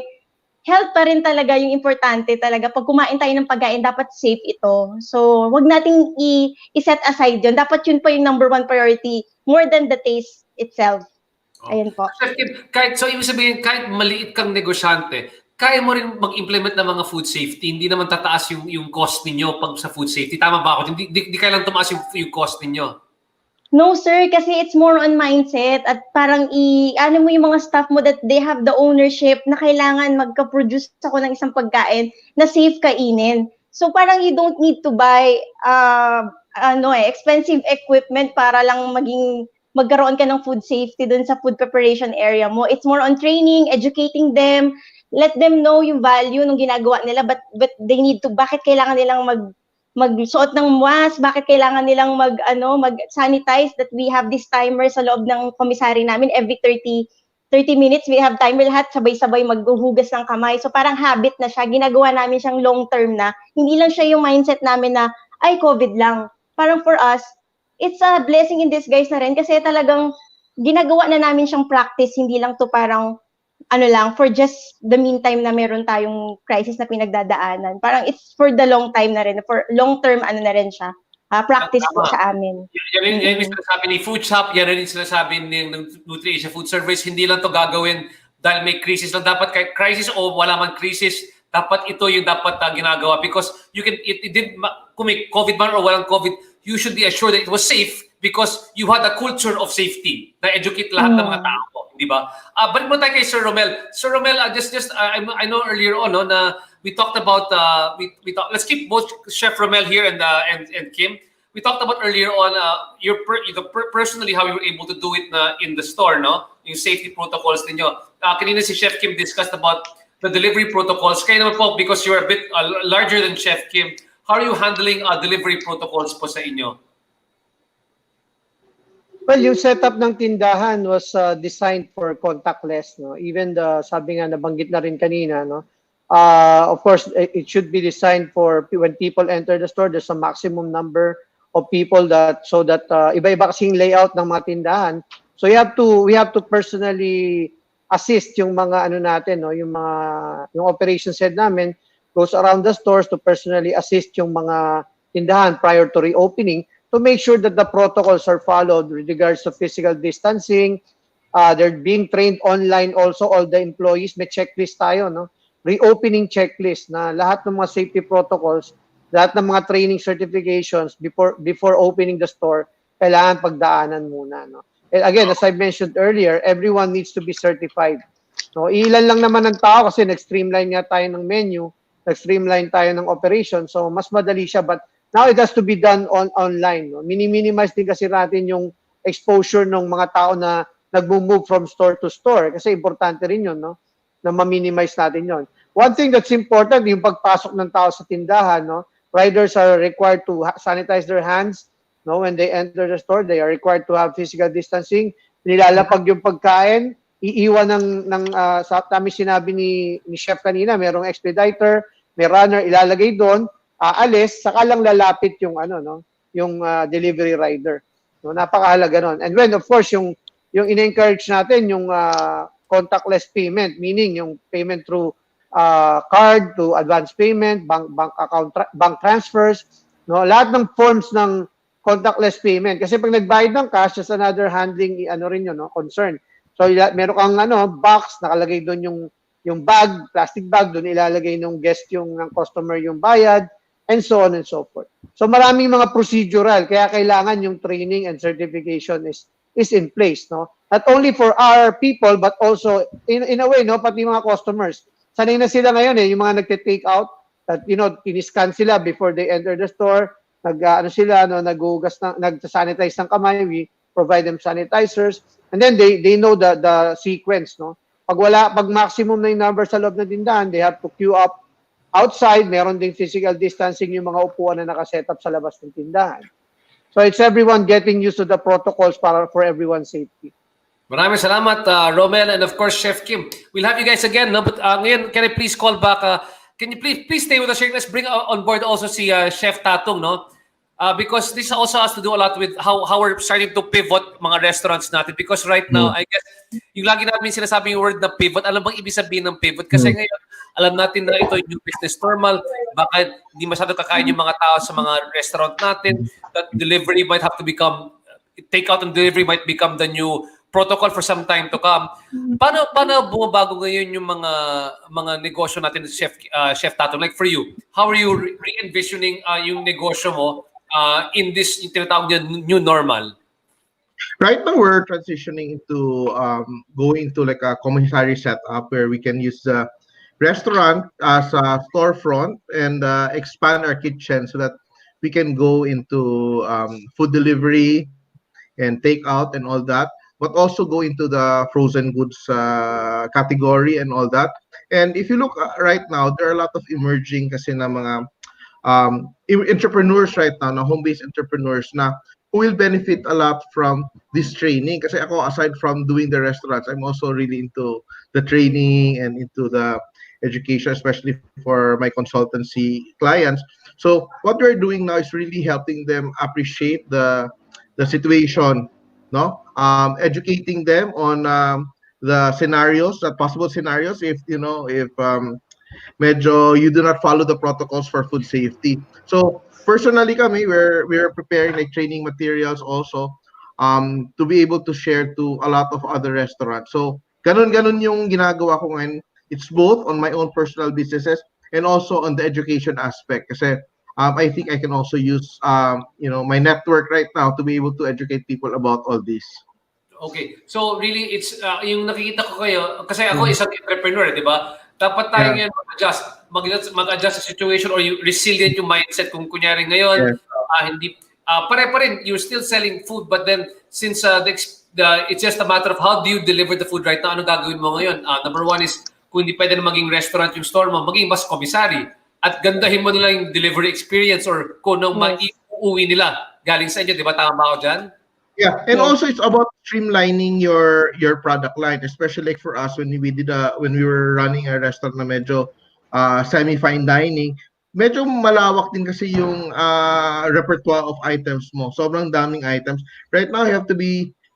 health pa rin talaga yung importante talaga. Pag kumain tayo ng pagkain, dapat safe ito. So, wag nating i-set aside yun. Dapat yun pa yung number one priority more than the taste itself. Ayun po. Chef Kim, so ibig sabihin, kahit maliit kang negosyante, kaya mo rin mag-implement ng mga food safety. Hindi naman tataas yung cost ninyo pag sa food safety. Tama ba ako? Hindi kailangan tumaas yung cost ninyo. No, sir, kasi it's more on mindset at parang ano mo yung mga staff mo that they have the ownership na kailangan magka-produce ako ng isang pagkain na safe kainin. So parang you don't need to buy expensive equipment para lang magkaroon ka ng food safety dun sa food preparation area mo. It's more on training, educating them, let them know yung value ng ginagawa nila, but they need to, bakit kailangan nilang magsuot ng mask, bakit kailangan nilang mag-sanitize, that we have this timer sa loob ng commissary namin every 30 minutes, we have timer, lahat sabay-sabay maghuhugas ng kamay. So parang habit na siya, ginagawa namin siyang long term na, hindi lang siya yung mindset namin na, ay, COVID lang. Parang for us, it's a blessing in disguise na rin kasi talagang ginagawa na namin siyang practice, hindi lang to parang for just the meantime na meron tayong crisis na pinagdadaanan. Parang it's for the long time na rin, for long term na rin siya. Practice po sa amin. Yan yung sinasabi ni Food Shop, yan rin yung sinasabi ng Nutrition Food Service, hindi lang to gagawin dahil may crisis lang. Dapat kahit crisis o wala man crisis, dapat ito yung dapat ginagawa because kung may COVID man or walang COVID, you should be assured that it was safe because you had a culture of safety na educate lahat ng mga tao, di ba? Balik mo tayo kay Sir Romel. Sir Romel, I know earlier on na we talked about let's keep both Chef Romel here and Kim. We talked about earlier on personally how you were able to do it in the store, no? Yung safety protocols ninyo. Kanina si Chef Kim discussed about the delivery protocols. Kayo naman po, because you're a bit larger than Chef Kim, how are you handling delivery protocols po sa inyo? Well, yung setup ng tindahan was designed for contactless, no? Even sabi nga nabanggit na rin kanina, no? Of course, it should be designed for when people enter the store, there's a maximum number of people so that iba-iba kasing layout ng mga tindahan. So we have to personally assist yung mga natin, no? Yung operations head namin goes around the stores to personally assist yung mga tindahan prior to reopening, to make sure that the protocols are followed with regards to physical distancing. They're being trained online also, all the employees. May checklist tayo, no? Reopening checklist na lahat ng mga safety protocols, lahat ng mga training certifications before opening the store, kailangan pagdaanan muna, no? And again, as I mentioned earlier, everyone needs to be certified. No, ilan lang naman ang tao kasi nag-streamline nga tayo ng menu, nag-streamline tayo ng operation, so mas madali siya, but now it has to be done online. No? Minimize din kasi natin yung exposure ng mga tao na nag-move from store to store kasi importante rin yun, no? Na ma-minimize natin yun. One thing that's important, yung pagpasok ng tao sa tindahan, no? Riders are required to sanitize their hands, no? When they enter the store, they are required to have physical distancing. Nilalapag yung pagkain, iiwan tami sinabi ni Chef kanina, merong expediter, may runner, ilalagay doon, aalis, saka lang lalapit yung yung delivery rider. No, napakahalaga nun. And when of course yung ina-encourage natin yung contactless payment, meaning yung payment through card to advance payment, bank account bank transfers, no, lahat ng forms ng contactless payment kasi pag nagbayad ng cash, just another handling rin yun, no, concern. So meron kang box, nakalagay doon yung bag, plastic bag, doon ilalagay ng guest ng customer yung bayad, and so on and so forth. So maraming mga procedural, kaya kailangan yung training and certification is in place, no? Not only for our people, but also in a way, no, pati mga customers. Sanay na sila ngayon yung mga nagte-take out, that tiniscan sila before they enter the store, nag-sanitize ng kamay, we provide them sanitizers, and then they know the sequence, no? Pag maximum na yung number sa loob ng tindahan, they have to queue up outside, meron ding physical distancing yung mga upuan na nakaset up sa labas ng tindahan. So it's everyone getting used to the protocols for everyone's safety. Maraming salamat, Romel, and of course, Chef Kim. We'll have you guys again, no? But ngayon, can I please call back? Can you please stay with us here? Let's bring on board also si Chef Tatong, no? Because this also has to do a lot with how we're starting to pivot mga restaurants natin. Because right now, I guess, yung lagi namin sinasabi yung word na pivot, alam bang ibig sabihin ng pivot? Kasi ngayon, alam natin na ito yung new business normal. Baka hindi masyado kakain yung mga tao sa mga restaurant natin. That delivery might have to become, takeout and delivery might become the new protocol for some time to come. Paano bumabago ngayon yung mga negosyo natin, Chef Tato? Like for you, how are you re-envisioning yung negosyo mo in this yung tinatawag niya new normal? Right now, we're transitioning into going to like a commissary setup where we can use the restaurant as a storefront and expand our kitchen so that we can go into food delivery and takeout and all that, but also go into the frozen goods category and all that. And if you look right now, there are a lot of emerging kasi na mga entrepreneurs right now, na home-based entrepreneurs na who will benefit a lot from this training. Kasi ako, aside from doing the restaurants, I'm also really into the training and into the education, especially for my consultancy clients. So what we're doing now is really helping them appreciate the situation, no? Educating them on the scenarios, the possible scenarios if medyo you do not follow the protocols for food safety. So personally kami, we're preparing like training materials also to be able to share to a lot of other restaurants. So ganun yung ginagawa ko ngayon. It's both on my own personal businesses and also on the education aspect. Kasi I think I can also use my network right now to be able to educate people about all this. Okay. So really, it's yung nakikita ko kayo, kasi ako isang entrepreneur, di ba? Dapat tayo ngayon mag-adjust sa situation or yung resilient yung mindset. Kung kunyari ngayon, hindi, pare pa rin, you're still selling food, but then since it's just a matter of how do you deliver the food right now, ano gagawin mo ngayon? Number one is, kung hindi pwede na maging restaurant yung store mo, maging mas commissary. At gandahin mo nila yung delivery experience or kung nung maiuwi nila galing sa inyo, di ba? Tama ba ako dyan? Yeah, and also it's about streamlining your product line, especially like for us when we were running a restaurant na medyo semi-fine dining, medyo malawak din kasi yung repertoire of items mo. Sobrang daming items. Right now, you have to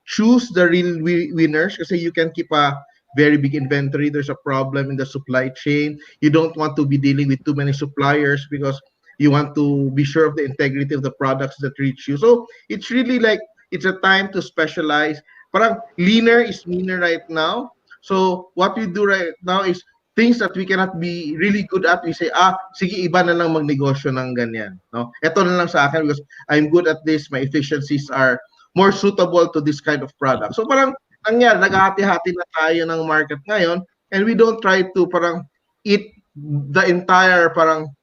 choose the real winners kasi you can keep a very big inventory. There's a problem in the supply chain. You don't want to be dealing with too many suppliers because you want to be sure of the integrity of the products that reach you. So it's really like it's a time to specialize. Parang leaner is meaner right now. So what we do right now is things that we cannot be really good at. We say, sige, iba na lang magnegosyo ng ganyan. No? Ito na lang sa akin because I'm good at this. My efficiencies are more suitable to this kind of product. So parang nangyari, naghahati-hati na tayo ng market ngayon and we don't try to parang eat the entire parang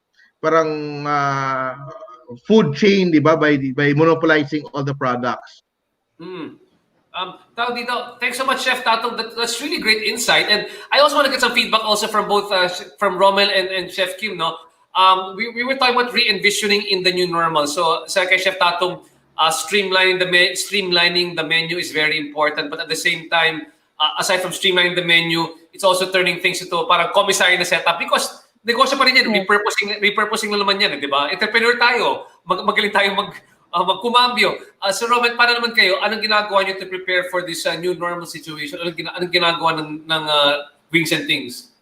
food chain, di ba, by monopolizing all the products. Thanks so much, Chef Tato. That's really great insight. And I also want to get some feedback also from both from Romel and Chef Kim. No, we were talking about re-envisioning in the new normal. So sa kay Chef Tato, streamlining the menu is very important. But at the same time, aside from streamlining the menu, it's also turning things into parang commissary na setup because negosyo pa rin yan. Repurposing na naman yan, di ba? Entrepreneur tayo. Magaling tayo magkumambyo. So Roman, paano naman kayo? Anong ginagawa niyo to prepare for this new normal situation? Anong ginagawa ng Wings and Things?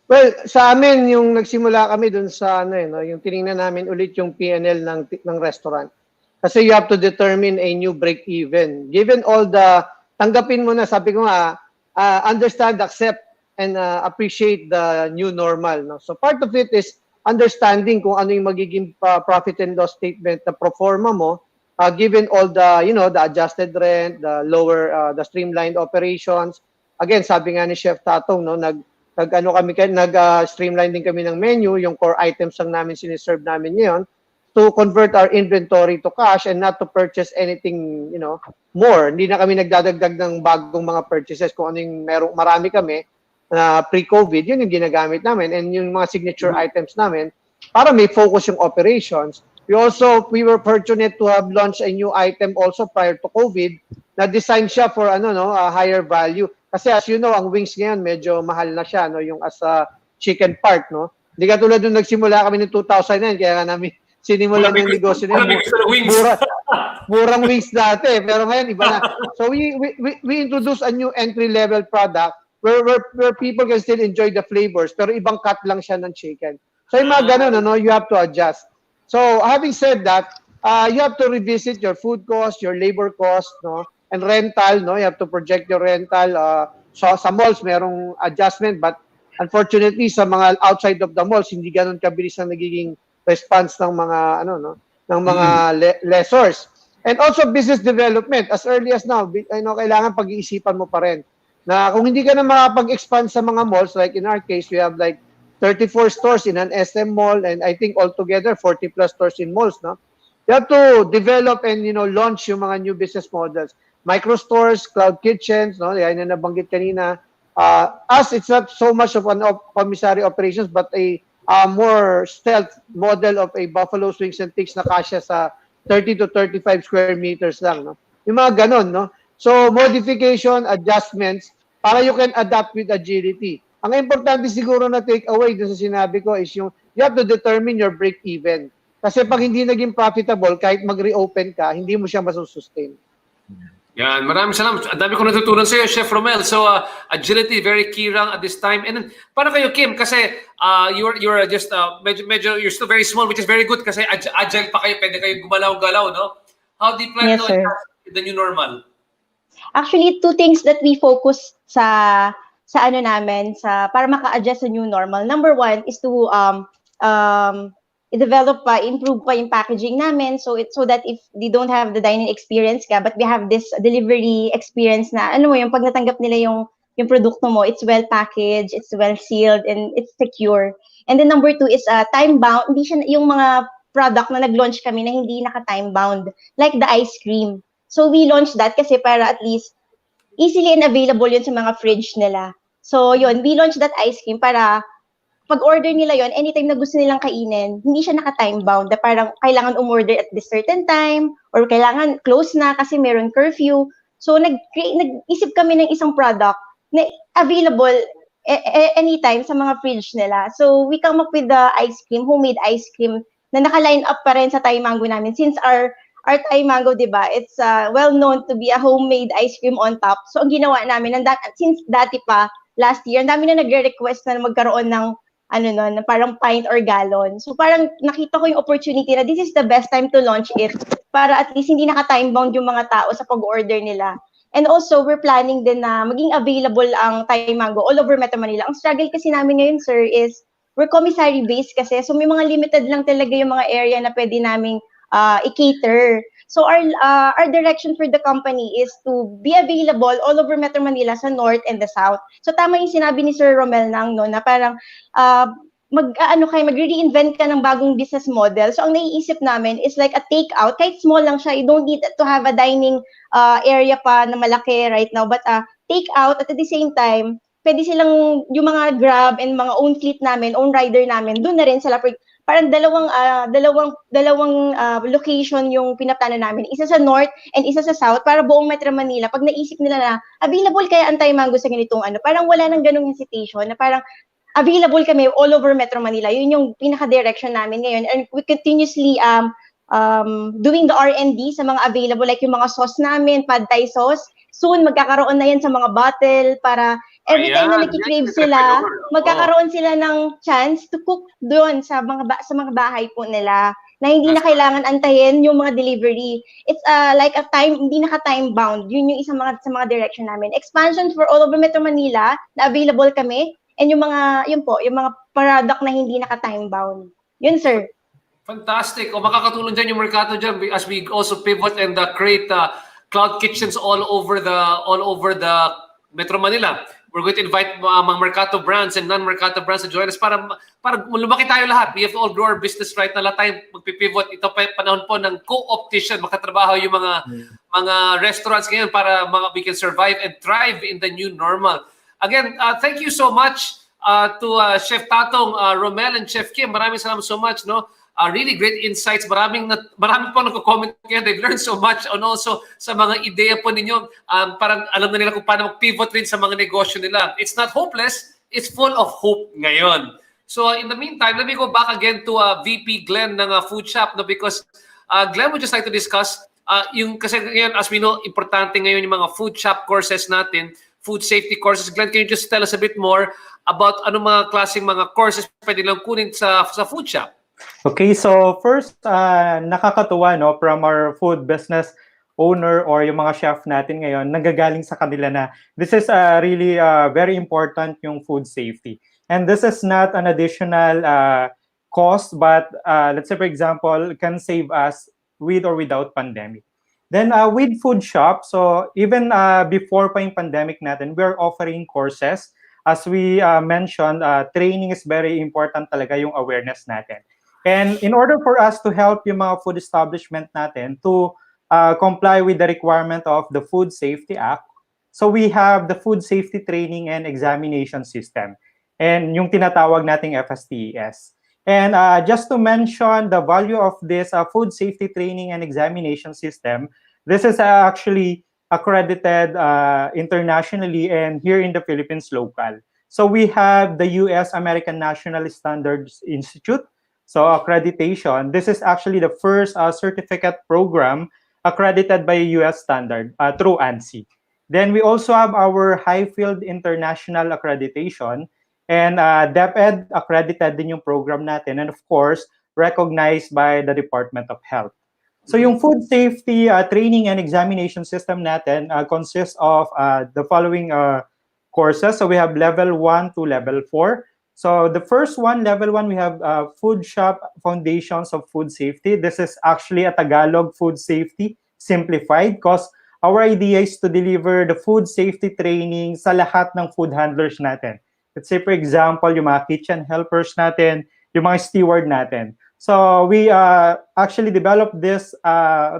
Well, sa amin, yung nagsimula kami dun sa yung tiningnan namin ulit yung P&L ng restaurant. Kasi you have to determine a new break-even. Given all tanggapin mo na, sabi ko nga, understand, accept, and appreciate the new normal. No? So part of it is understanding kung ano yung magiging profit and loss statement na pro forma mo, given all the adjusted rent, the lower, the streamlined operations. Again, sabi nga ni Chef Tatong, no, nag-streamline din kami ng menu, yung core items lang namin siniserve namin ngayon, to convert our inventory to cash and not to purchase anything, more. Hindi na kami nagdadagdag ng bagong mga purchases. Kung ano yung marami kami, pre-COVID, yun yung ginagamit namin and yung mga signature items namin para may focus yung operations. We were fortunate to have launched a new item also prior to COVID na na-design siya for a higher value. Kasi as you know, ang wings ngayon medyo mahal na siya, no, yung as a chicken part, no. Hindi katulad nung nagsimula kami ng 2009, kaya namin sinimulan yung negosyo na yun. Murang wings dati, pero ngayon iba na. So we introduce a new entry-level product where people can still enjoy the flavors, pero ibang cut lang siya ng chicken. So yung mga ganun, you have to adjust. So having said that, you have to revisit your food cost, your labor cost, no, and rental, no. You have to project your rental. So sa malls merong adjustment, but unfortunately sa mga outside of the malls hindi ganun kabilis ang nagiging response ng mga ng mga lessors. And also business development, as early as now, kailangan pag-iisipan mo pa rin na kung hindi ka na makapag-expand sa mga malls, like in our case we have like 34 stores in an SM mall, and I think altogether 40 plus stores in malls, no. You have to develop and launch yung mga new business models. Micro stores, cloud kitchens, no, yan na nabanggit kanina. As it's not so much of an commissary operations, but a more stealth model of a buffalo swings and ticks na kasya sa 30 to 35 square meters lang, no. Yung mga ganon, no. So modification, adjustments, para you can adapt with agility. Ang importante siguro na take away dun sa sinabi ko is you have to determine your break even. Kasi pag hindi naging profitable, kahit mag-reopen ka, hindi mo siya masusustain. Yan, maraming salamat. Ang dami ko natutunan sa iyo, Chef Romel. So, agility, very key lang at this time. And then, para kayo, Kim, kasi you're just, medyo, you're still very small, which is very good kasi agile pa kayo, pwede kayo gumalaw-galaw, no? How do you plan to adjust to the new normal? Actually, two things that we focus sa namin, para maka-adjust sa new normal. Number one is to i-develop pa, improve pa yung packaging namin so that if they don't have the dining experience ka, but we have this delivery experience na, yung pag natanggap nila yung produkto mo, it's well packaged, it's well sealed, and it's secure. And then number two is time bound. Hindi siya yung mga product na nag-launch kami na hindi naka-time bound, like the ice cream. So we launched that kasi para at least easily and available yun sa mga fridge nila. So yun, we launched that ice cream para pag-order nila yon, anytime na gusto nilang kainin, hindi siya naka-time bound na parang kailangan umorder at this certain time or kailangan close na kasi meron curfew. So nag-isip kami ng isang product na available anytime sa mga fridge nila. So we come up with the ice cream, homemade ice cream na naka-line up pa rin sa Thai Mango namin since our Thai Mango, di ba? It's well known to be a homemade ice cream on top. So ang ginawa namin, since dati pa, last year, ang dami na nagre-request na magkaroon ng na parang pint or gallon. So parang nakita ko yung opportunity na this is the best time to launch it para at least hindi naka-time bound yung mga tao sa pag-order nila. And also, we're planning din na maging available ang Thai Mango all over Metro Manila. Ang struggle kasi namin ngayon, sir, is we're commissary based kasi. So may mga limited lang talaga yung mga area na pwede naming i-cater. So our direction for the company is to be available all over Metro Manila sa north and the south. So tama yung sinabi ni Sir Romel na parang magre-reinvent ka ng bagong business model. So ang naiisip namin is like a take-out. Kahit small lang siya, you don't need to have a dining area pa na malaki right now. But take-out at the same time, pwede silang yung mga Grab and mga own fleet namin, own rider namin, doon na rin sila. Parang dalawang location yung pinaplano namin. Isa sa north and isa sa south para buong Metro Manila. Pag naisip nila na available kaya ang Thai Mango sa ganitong parang wala nang ganung hesitation na parang available kami all over Metro Manila. Yun yung pinaka-direction namin ngayon. And we continuously doing the R&D sa mga available like yung mga sauce namin, pad Thai sauce. Soon magkakaroon na yan sa mga bottle para every time na nagki-crave sila, magkakaroon sila ng chance to cook doon sa mga bahay po nila na hindi na kailangan antayin yung mga delivery. It's like a time, hindi naka-time bound. Yun yung sa mga direction namin. Expansion for all over Metro Manila na available kami and yung mga product na hindi naka-time bound. Yun, sir. Fantastic. O makakatulong dyan yung Mercato dyan as we also pivot and create cloud kitchens all over the Metro Manila. We're going to invite mga Mercato brands and non-Mercato brands to join us para lumaki tayo lahat. We have to all grow our business right na lahat tayo magpipivot. Ito pa panahon po ng co-optation, makatrabaho yung mga restaurants ngayon para we can survive and thrive in the new normal. Again, thank you so much to Chef Tatong, Romel, and Chef Kim. Maraming salamat so much. No? really great insights. Marami po nagko-comment kayo. They've learned so much and also sa mga ideya po ninyo. Parang alam na nila kung paano mag-pivot rin sa mga negosyo nila. It's not hopeless. It's full of hope ngayon. So in the meantime, let me go back again to VP Glenn ng Food Shop, no, because Glenn would just like to discuss yung kasi ngayon, as we know, importante ngayon yung mga food shop courses natin, food safety courses. Glenn, can you just tell us a bit more about ano mga klaseng mga courses pwede lang kunin sa food shop? Okay, so first, nakakatuwa, no, from our food business owner or yung mga chef natin ngayon, nanggagaling sa kanila na this is really very important yung food safety. And this is not an additional cost, but let's say, for example, can save us with or without pandemic. Then with food shop, so even before pa yung pandemic natin, we're offering courses. As we mentioned, training is very important talaga, yung awareness natin. And in order for us to help yung mga food establishment natin to comply with the requirement of the Food Safety Act, so we have the Food Safety Training and Examination System, and yung tinatawag nating FSTES. And just to mention the value of this Food Safety Training and Examination System, this is actually accredited internationally and here in the Philippines local. So we have the US American National Standards Institute, so accreditation. This is actually the first certificate program accredited by US standard through ANSI. Then we also have our Highfield International Accreditation, and DepEd accredited din yung program natin, and of course, recognized by the Department of Health. So yung food safety training and examination system natin consists of the following courses. So we have level 1 to level 4. So the first one, level 1, we have Food Shop Foundations of Food Safety. This is actually a Tagalog food safety simplified because our idea is to deliver the food safety training sa lahat ng food handlers natin. Let's say, for example, yung mga kitchen helpers natin, yung mga steward natin. So we actually developed this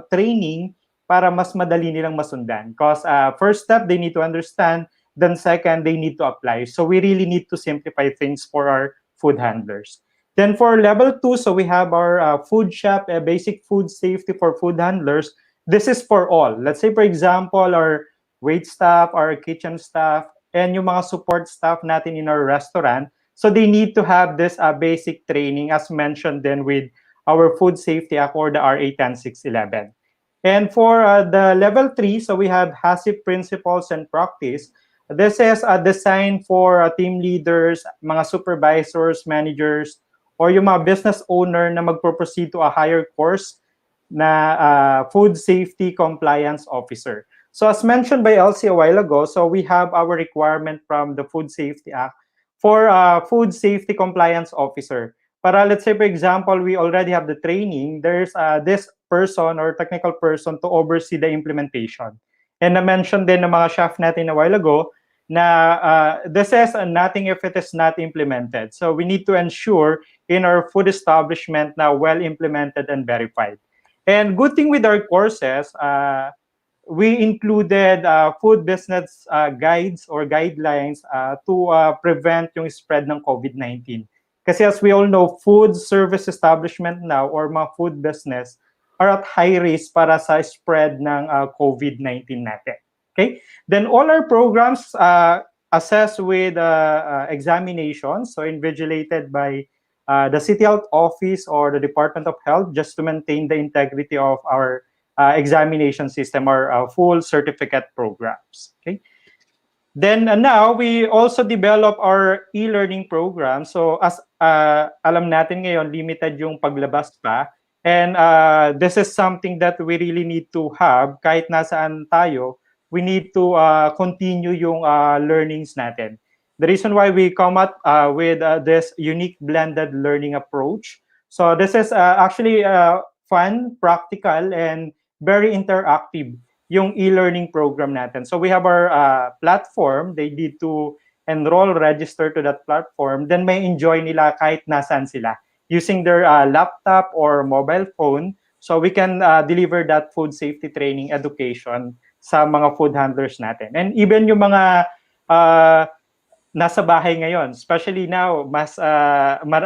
training para mas madali nilang masundan. Because first step, they need to understand. Then second, they need to apply. So we really need to simplify things for our food handlers. Then for level 2, so we have our food shop, basic food safety for food handlers. This is for all. Let's say, for example, our wait staff, our kitchen staff, and yung mga support staff natin in our restaurant. So they need to have this basic training as mentioned then with our Food Safety Act or the RA 10611. And for the level 3, so we have HACCP principles and practice. This is designed for team leaders, mga supervisors, managers, or yung mga business owner na magpo-proceed to a higher course na food safety compliance officer. So as mentioned by Elsie a while ago, so we have our requirement from the Food Safety Act for food safety compliance officer. Para let's say, for example, we already have the training, there's this person or technical person to oversee the implementation. And na-mention din ng mga chef natin a while ago na this is nothing if it is not implemented. So we need to ensure in our food establishment na well implemented and verified. And good thing with our courses, we included food business guides or guidelines to prevent yung spread ng COVID-19. Kasi as we all know, food service establishment now or mga food business are at high risk para sa spread ng COVID-19 natin. Okay? Then all our programs assessed with examinations, so invigilated by the City Health Office or the Department of Health just to maintain the integrity of our examination system or full certificate programs. Okay. Then now we also develop our e-learning program. So as alam natin ngayon, limited yung paglabas pa. And this is something that we really need to have. Kahit nasaan tayo, we need to continue yung learnings natin. The reason why we come up with this unique blended learning approach. So this is actually fun, practical, and very interactive yung e-learning program natin. So we have our platform. They need to enroll, register to that platform. Then may enjoy nila kahit nasan sila using their laptop or mobile phone. So we can deliver that food safety training education sa mga food handlers natin. And even yung mga nasa bahay ngayon. Especially now, mas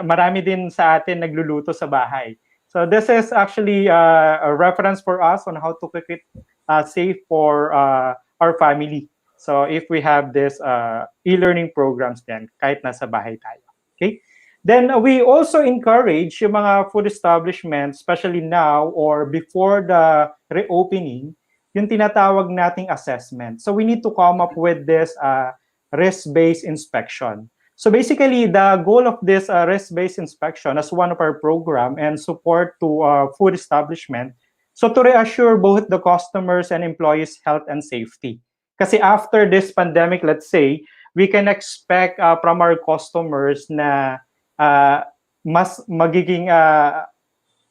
marami din sa atin nagluluto sa bahay. So this is actually a reference for us on how to cook it safe for our family. So if we have this e-learning programs then, kahit nasa bahay tayo. Okay? Then we also encourage yung mga food establishments, especially now or before the reopening, yung tinatawag nating assessment. So we need to come up with this risk-based inspection. So basically, the goal of this risk-based inspection as one of our program and support to food establishment, so to reassure both the customers and employees' health and safety. Kasi after this pandemic, let's say, we can expect from our customers na mas magiging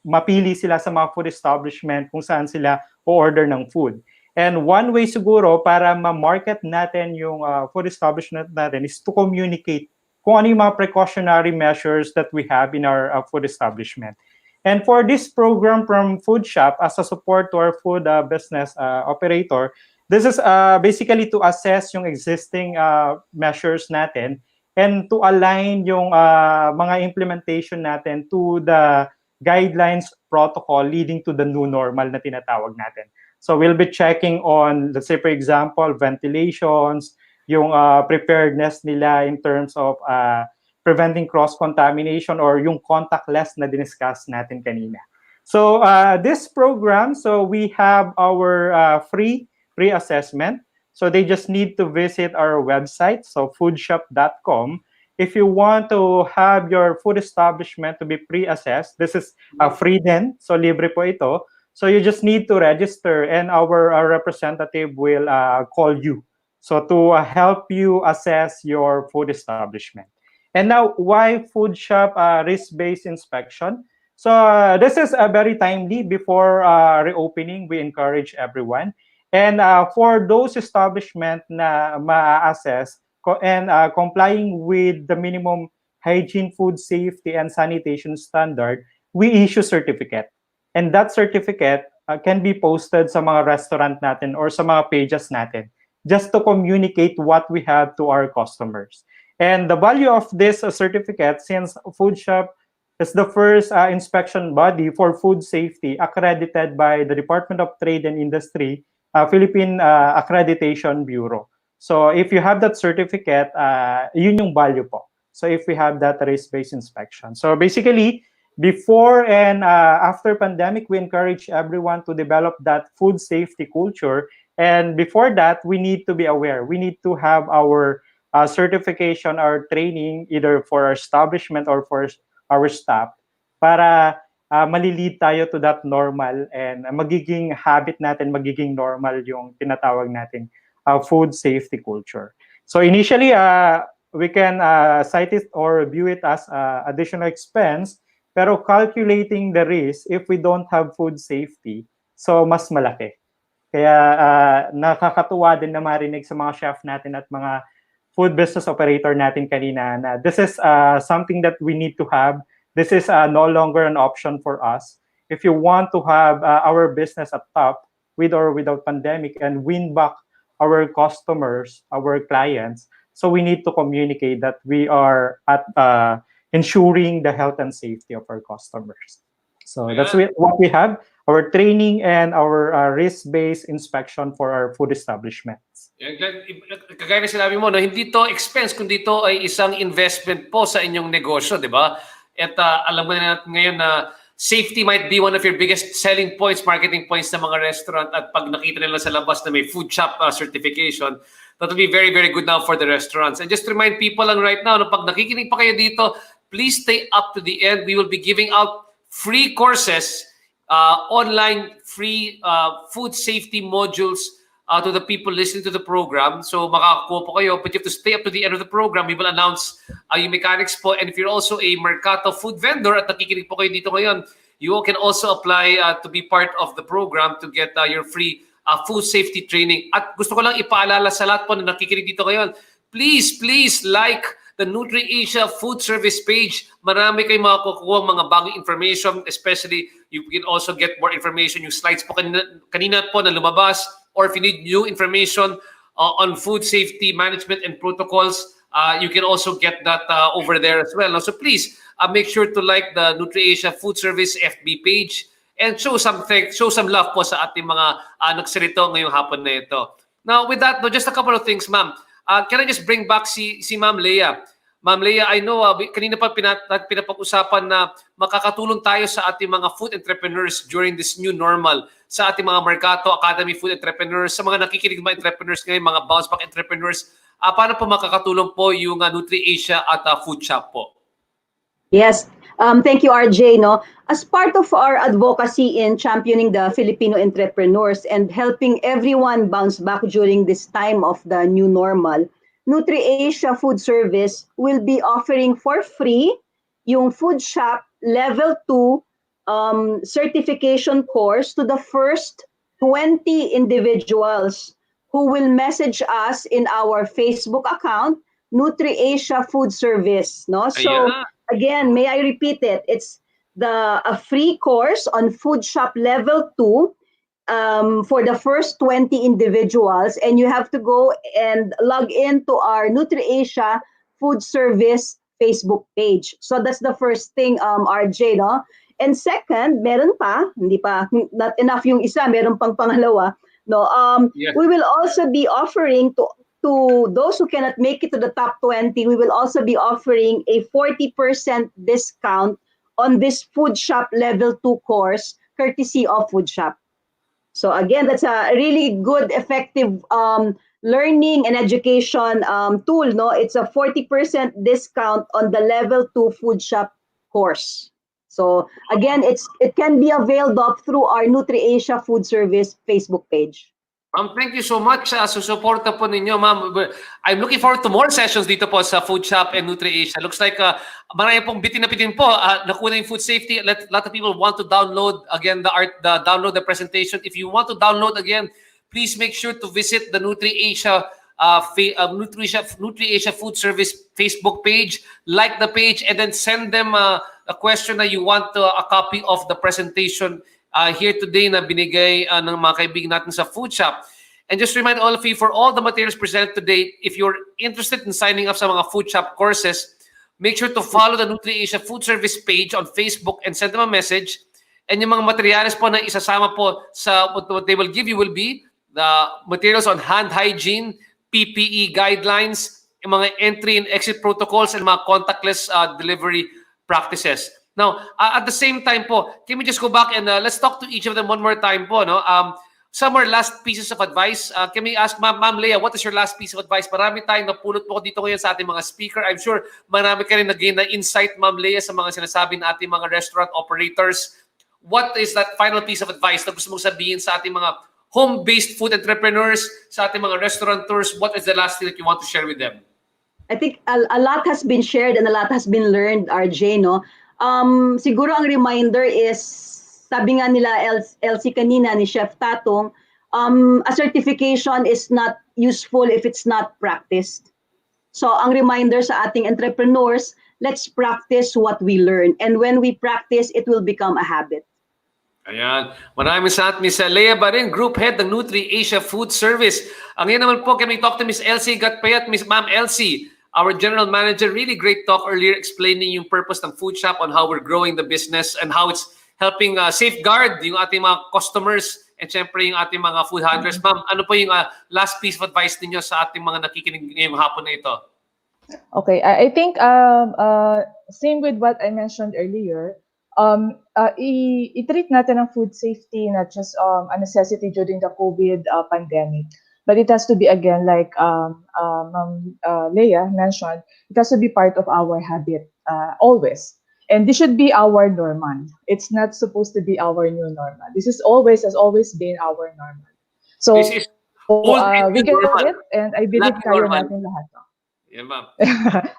mapili sila sa mga food establishment kung saan sila o-order ng food. And one way siguro para ma-market natin yung food establishment natin is to communicate kung ano yung mga precautionary measures that we have in our food establishment. And for this program from Food Shop, as a support to our food business operator, this is basically to assess yung existing measures natin and to align yung mga implementation natin to the guidelines protocol leading to the new normal na tinatawag natin. So we'll be checking on, let's say for example, ventilations, yung preparedness nila in terms of preventing cross-contamination or yung contactless na diniscuss natin kanina. So this program, so we have our free pre-assessment. So they just need to visit our website, so foodshop.com. If you want to have your food establishment to be pre-assessed, this is free din, so libre po ito. So you just need to register and our representative will call you. So to help you assess your food establishment. And now, why Food Shop risk-based inspection? So this is very timely before reopening. We encourage everyone. And for those establishment na ma-assess and complying with the minimum hygiene, food safety, and sanitation standard, we issue certificate. And that certificate can be posted sa mga restaurant natin or sa mga pages natin just to communicate what we have to our customers. And the value of this certificate, since Food Shop is the first inspection body for food safety accredited by the Department of Trade and Industry, Philippine Accreditation Bureau. So if you have that certificate, yun yung value po. So if we have that risk-based inspection. So basically, before and after pandemic, we encourage everyone to develop that food safety culture. And before that, we need to be aware. We need to have our certification or training either for our establishment or for our staff para malilid tayo to that normal and magiging habit natin, magiging normal yung tinatawag natin food safety culture. So initially, we can cite it or view it as additional expense, pero calculating the risk if we don't have food safety, so mas malaki. Kaya nakakatuwa din na marinig sa mga chef natin at mga food business operator natin kanina na this is something that we need to have. This is no longer an option for us. If you want to have our business at top with or without pandemic and win back our customers, our clients, so we need to communicate that we are at ensuring the health and safety of our customers. So that's what we have, our training and our risk-based inspection for our food establishments. Kagaya na sinabi mo, no, hindi to expense, kundi ito ay isang investment po sa inyong negosyo, di ba? At alam mo na natin ngayon na safety might be one of your biggest selling points, marketing points ng mga restaurant. At pag nakita nila sa labas na may food shop certification, that will be very, very good now for the restaurants. And just to remind people lang right now, no, pag nakikinig pa kayo dito, please stay up to the end. We will be giving out free courses, online free food safety modules to the people listening to the program. So makakakuha po kayo, but you have to stay up to the end of the program. We will announce yung mechanics po. And if you're also a Mercato food vendor at nakikinig po kayo dito ngayon, you can also apply to be part of the program to get your free food safety training. At gusto ko lang ipaalala sa lahat po na nakikinig dito ngayon, please like the NutriAsia food service page. Marami kayong makukuha mga bagong information, especially you can also get more information. Yung slides po kanina po na lumabas, or if you need new information on food safety management and protocols, you can also get that over there as well. Now, so please make sure to like the NutriAsia Food Service FB page and show some love po sa ating mga nagsalito ngayong hapon na ito. Now, with that, no, just a couple of things, ma'am. Can I just bring back si Ma'am Leia? Ma'am Leia, I know kanina pa pinapag-usapan na makakatulong tayo sa ating mga food entrepreneurs during this new normal, sa ating mga Mercato Academy food entrepreneurs, sa mga nakikinig mga entrepreneurs ngayon, mga bounce back entrepreneurs. Paano po makakatulong po yung NutriAsia at Food Shop po? Yes. Thank you, RJ. No, as part of our advocacy in championing the Filipino entrepreneurs and helping everyone bounce back during this time of the new normal, NutriAsia Food Service will be offering for free yung Food Shop Level 2 certification course to the first 20 individuals who will message us in our Facebook account, NutriAsia Food Service. No, so. Ayan. Again, may I repeat it? It's a free course on Food Shop Level 2 for the first 20 individuals, and you have to go and log into our NutriAsia Food Service Facebook page. So that's the first thing, RJ, no? And second, meron pa, hindi pa, not enough yung isa, meron pang pangalawa, no? Yes. We will also be offering to those who cannot make it to the top 20, we will also be offering a 40% discount on this Food Shop Level 2 course, courtesy of Food Shop. So again, that's a really good, effective learning and education tool. No, it's a 40% discount on the Level 2 Food Shop course. So again, it can be availed up through our NutriAsia Food Service Facebook page. Thank you so much sa susuporta po ninyo, ma'am. I'm looking forward to more sessions dito po sa Food Shop and NutriAsia. Looks like marami pong bitin na bitin po. Nakuha yung food safety. A lot of people want to download again download the presentation. If you want to download again, please make sure to visit the NutriAsia NutriAsia Food Service Facebook page, like the page, and then send them a question that you want a copy of the presentation here today na binigay ng mga kaibigan natin sa Food Shop. And just remind all of you, for all the materials presented today, if you're interested in signing up sa mga Food Shop courses, make sure to follow the NutriAsia Food Service page on Facebook and send them a message. And yung mga materials po na isasama po sa what they will give you will be the materials on hand hygiene, PPE guidelines, yung mga entry and exit protocols, and mga contactless delivery practices. Now, at the same time po, can we just go back and let's talk to each of them one more time po, no? Some are last pieces of advice. Can we ask Ma'am Leia, what is your last piece of advice? Marami tayong napulot po dito ngayon sa ating mga speaker. I'm sure marami ka rin nag-gain na insight, Ma'am Leia, sa mga sinasabi ng ating mga restaurant operators. What is that final piece of advice na gusto mong sabihin sa ating mga home-based food entrepreneurs, sa ating mga restaurateurs? What is the last thing that you want to share with them? I think a lot has been shared and a lot has been learned, RJ, no? Siguro ang reminder is, sabi nga nila Elsie kanina ni Chef Tatong, a certification is not useful if it's not practiced. So ang reminder sa ating entrepreneurs, let's practice what we learn. And when we practice, it will become a habit. Ayan. Maraming salamat, Miss Leia Barin, Group Head ng NutriAsia Food Service. Ang yan naman po, can we talk to Miss Elsie Gatpayat, Ma'am Elsie, our General Manager. Really great talk earlier explaining yung purpose ng Food Shop on how we're growing the business and how it's helping safeguard yung ating mga customers and syempre yung ating mga food handlers. Ma'am, ano po yung last piece of advice ninyo sa ating mga nakikinig ngayong hapon na ito? Okay, I think same with what I mentioned earlier. I-treat natin ang food safety not just a necessity during the COVID pandemic, but it has to be, again, like Leia mentioned, it has to be part of our habit always. And this should be our normal. It's not supposed to be our new normal. This is has always been our normal. So This is we get normal. it, and I believe Lagi kaya normal. natin lahat. Yeah, ma'am.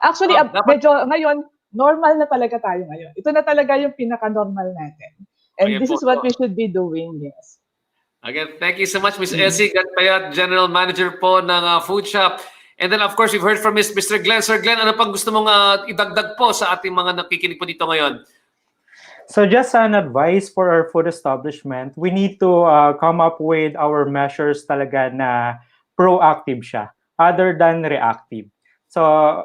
Actually, Dapat- medyo ngayon, normal na talaga tayo ngayon. Ito na talaga yung pinaka-normal natin. And Ayan this po. is what we should be doing, yes. Again, thank you so much, Ms. Elsie Gatpayat, General Manager po ng Food Shop. And then, of course, we've heard from Mr. Glenn. Sir Glenn, ano pang gusto mong idagdag po sa ating mga nakikinig po dito ngayon? So just an advice for our food establishment, we need to come up with our measures talaga na proactive siya, other than reactive. So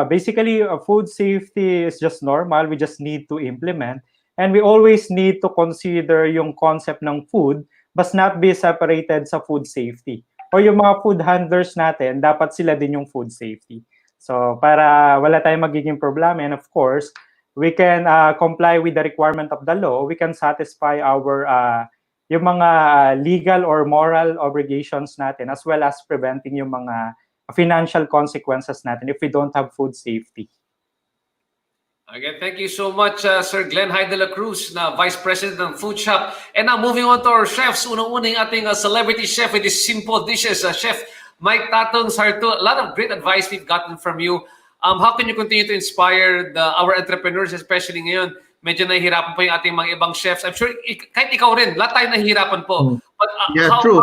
basically, food safety is just normal. We just need to implement. And we always need to consider yung concept ng food must not be separated sa food safety. O yung mga food handlers natin, dapat sila din yung food safety. So para wala tayong magiging problema, and of course, we can comply with the requirement of the law. We can satisfy our yung mga legal or moral obligations natin, as well as preventing yung mga financial consequences natin if we don't have food safety. Again, thank you so much, Sir Glenn Hyde de la Cruz, na Vice President ng Food Shop. And now, moving on to our chefs. Unang-unang ating celebrity chef with these simple dishes. Chef Mike Tatong Sarto, a lot of great advice we've gotten from you. How can you continue to inspire our entrepreneurs, especially ngayon? Medyo nahihirapan po yung ating mga ibang chefs. I'm sure, kahit ikaw rin, lahat tayo nahihirapan po. But Yeah, true.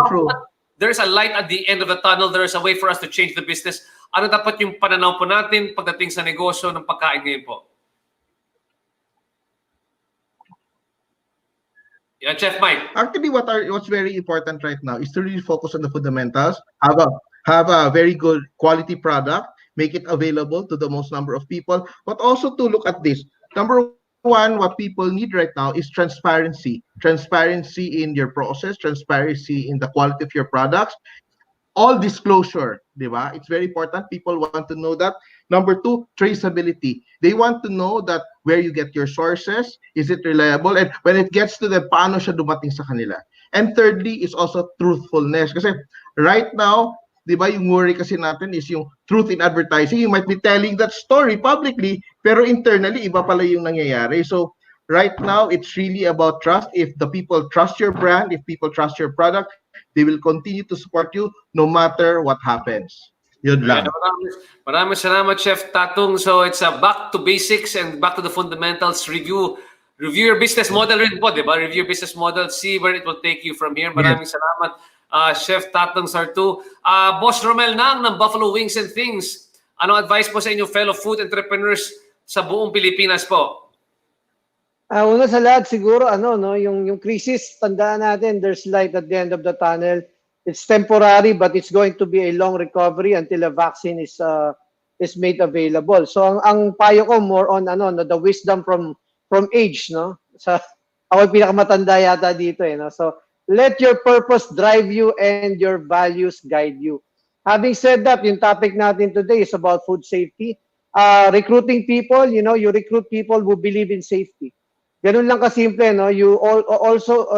There's a light at the end of the tunnel. There's a way for us to change the business. Ano dapat yung pananaw po natin pagdating sa negosyo ng pagkain ngayon po? Yeah, Chef Mike. Actually, what's very important right now is to really focus on the fundamentals. Have a very good quality product, make it available to the most number of people, but also to look at this. Number one, what people need right now is transparency. Transparency in your process, transparency in the quality of your products, all disclosure, di ba? It's very important. People want to know that. Number two, traceability. They want to know that where you get your sources, is it reliable? And when it gets to them, paano siya dumating sa kanila? And thirdly, is also truthfulness. Kasi right now, di ba, yung worry kasi natin is yung truth in advertising. You might be telling that story publicly, pero internally, iba pala yung nangyayari. So right now, it's really about trust. If the people trust your brand, if people trust your product, they will continue to support you no matter what happens. Yun lang. Maraming salamat, Chef Tatong. So it's back to basics and back to the fundamentals. Review your business model rin po, di ba? Review your business model, see where it will take you from here. Maraming salamat, Chef Tatong Sarto. Boss Romel Nang ng Buffalo Wings and Things. Ano advice po sa inyong fellow food entrepreneurs sa buong Pilipinas po? Una sa lahat siguro yung crisis, tandaan natin there's light at the end of the tunnel. It's temporary but it's going to be a long recovery until a vaccine is made available. So ang payo ko more on the wisdom from age, no? Sa ako pinakamatanda yata dito no. So let your purpose drive you and your values guide you. Having said that, yung topic natin today is about food safety. Recruiting people, you recruit people who believe in safety. Ganun lang kasimple, no? You also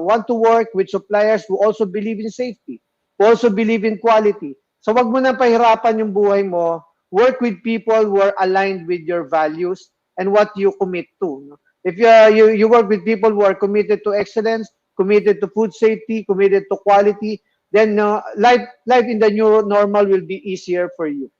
want to work with suppliers who also believe in safety, who also believe in quality. So wag mo nang pahirapan yung buhay mo. Work with people who are aligned with your values and what you commit to. No? If you work with people who are committed to excellence, committed to food safety, committed to quality, then life in the new normal will be easier for you.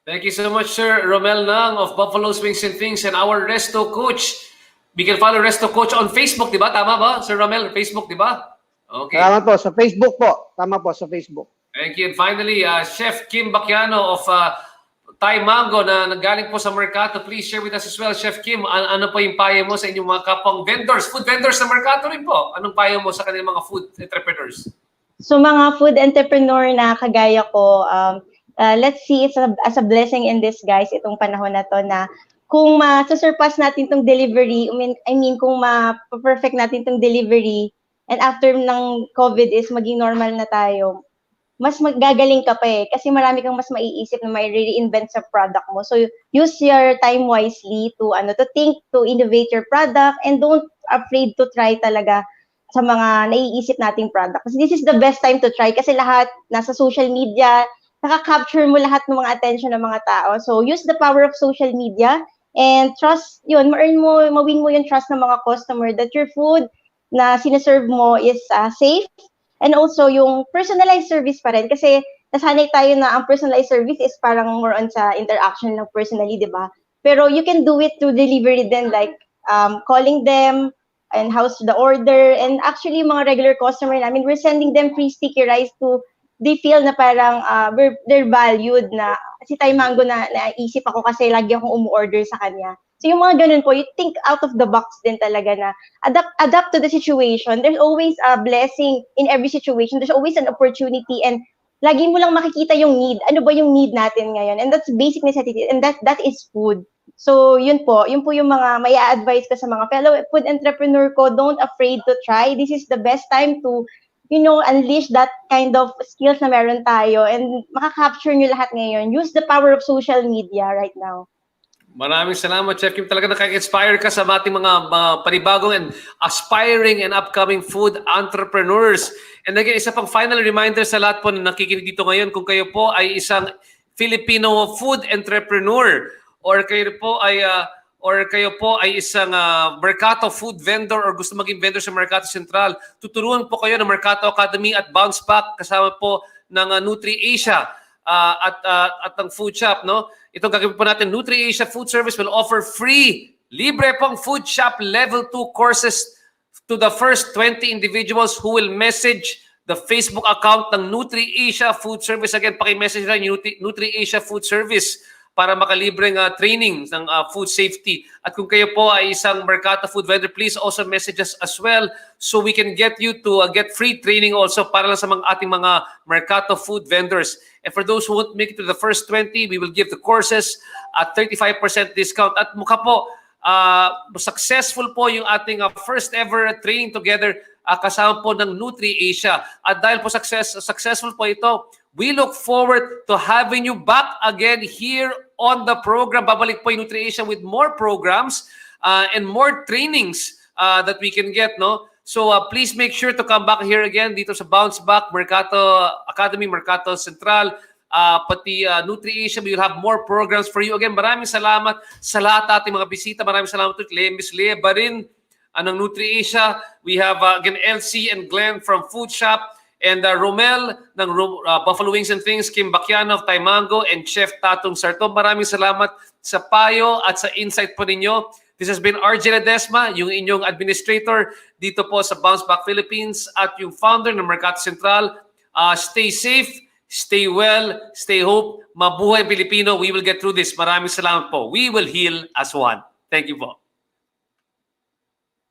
Thank you so much, Sir Romel Nang of Buffalo Wings and Things and our Resto Coach. We can follow Resto Coach on Facebook, di ba? Tama ba, Sir Romel? Facebook, di ba? Okay. Tama po, sa Facebook po. Tama po, sa Facebook. Thank you. And finally, Chef Kim Bacchiano of Thai Mango na nagaling po sa Mercato. Please share with us as well, Chef Kim. Ano po yung payo mo sa inyong mga kapwang vendors, food vendors sa Mercato rin po? Anong payo mo sa kanilang mga food entrepreneurs? So mga food entrepreneur na kagaya ko, let's see it as a blessing in disguise itong panahon na to na kung ma-surpass natin tong delivery, I mean kung ma-perfect natin tong delivery and after ng COVID is maging normal na tayo, mas magagaling ka pa kasi marami kang mas maiisip na may re-reinvent sa product mo. So use your time wisely to think, to innovate your product and don't afraid to try talaga sa mga naiisip nating product. Kasi this is the best time to try kasi lahat nasa social media, nakaka-capture mo lahat ng mga attention ng mga tao. So use the power of social media and trust, mawin mo yung trust ng mga customer that your food na sineserve mo is safe. And also, yung personalized service pa rin. Kasi nasanay tayo na ang personalized service is parang more on sa interaction ng personally, di ba? Pero you can do it through delivery then, like calling them and how's the order. And actually, yung mga regular customer namin, we're sending them free sticky rice to they feel na parang they're valued na si Thai Mango na naisip ako kasi lagi akong umu-order sa kanya. So yung mga ganun po, you think out of the box din talaga na adapt to the situation. There's always a blessing in every situation. There's always an opportunity and lagi mo lang makikita yung need. Ano ba yung need natin ngayon? And that's basic necessity. And that is food. So, yun po yung mga may advice ko sa mga fellow food entrepreneur ko, don't afraid to try. This is the best time to, unleash that kind of skills na meron tayo and makaka-capture nyo lahat ngayon. Use the power of social media right now. Maraming salamat, Chef Kim. Talaga nakaka-inspire ka sa ating mga panibagong and aspiring and upcoming food entrepreneurs. And again, isa pang final reminder sa lahat po na nakikinig dito ngayon, kung kayo po ay isang Filipino food entrepreneur or kayo po ay isang Mercato food vendor or gusto maging vendor sa Mercato Central, tuturuan po kayo ng Mercato Academy at Bounce Back kasama po ng NutriAsia at ng food shop, no? Itong gagawin po natin, NutriAsia Food Service will offer free, libre pong food shop level 2 courses to the first 20 individuals who will message the Facebook account ng NutriAsia Food Service. Again, paki-message lang yung NutriAsia Food Service para makalibreng training ng food safety. At kung kayo po ay isang Mercato food vendor, please also message us as well so we can get you to get free training also para lang sa ating mga Mercato food vendors. And for those who won't make it to the first 20, we will give the courses at 35% discount. At mukha po, successful po yung ating first ever training together kasama po ng NutriAsia. At dahil po successful po ito, we look forward to having you back again here on the program. Babalik po yung NutriAsia with more programs and more trainings that we can get, no? So please make sure to come back here again dito sa Bounce Back, Mercato Academy, Mercato Central, pati NutriAsia. We will have more programs for you. Again, maraming salamat sa lahat ating mga bisita. Maraming salamat to Miss Lea Barin ng NutriAsia. We have again Elsie and Glenn from Food Shop, and Romel ng Buffalo Wings and Things, Kim Bacchiano of Taimango, and Chef Tatong Sarto. Maraming salamat sa payo at sa insight po ninyo. This has been RJ Ledesma, yung inyong administrator dito po sa Bounce Back Philippines at yung founder ng Mercato Central. Stay safe, stay well, stay hope. Mabuhay Pilipino. We will get through this. Maraming salamat po. We will heal as one. Thank you po.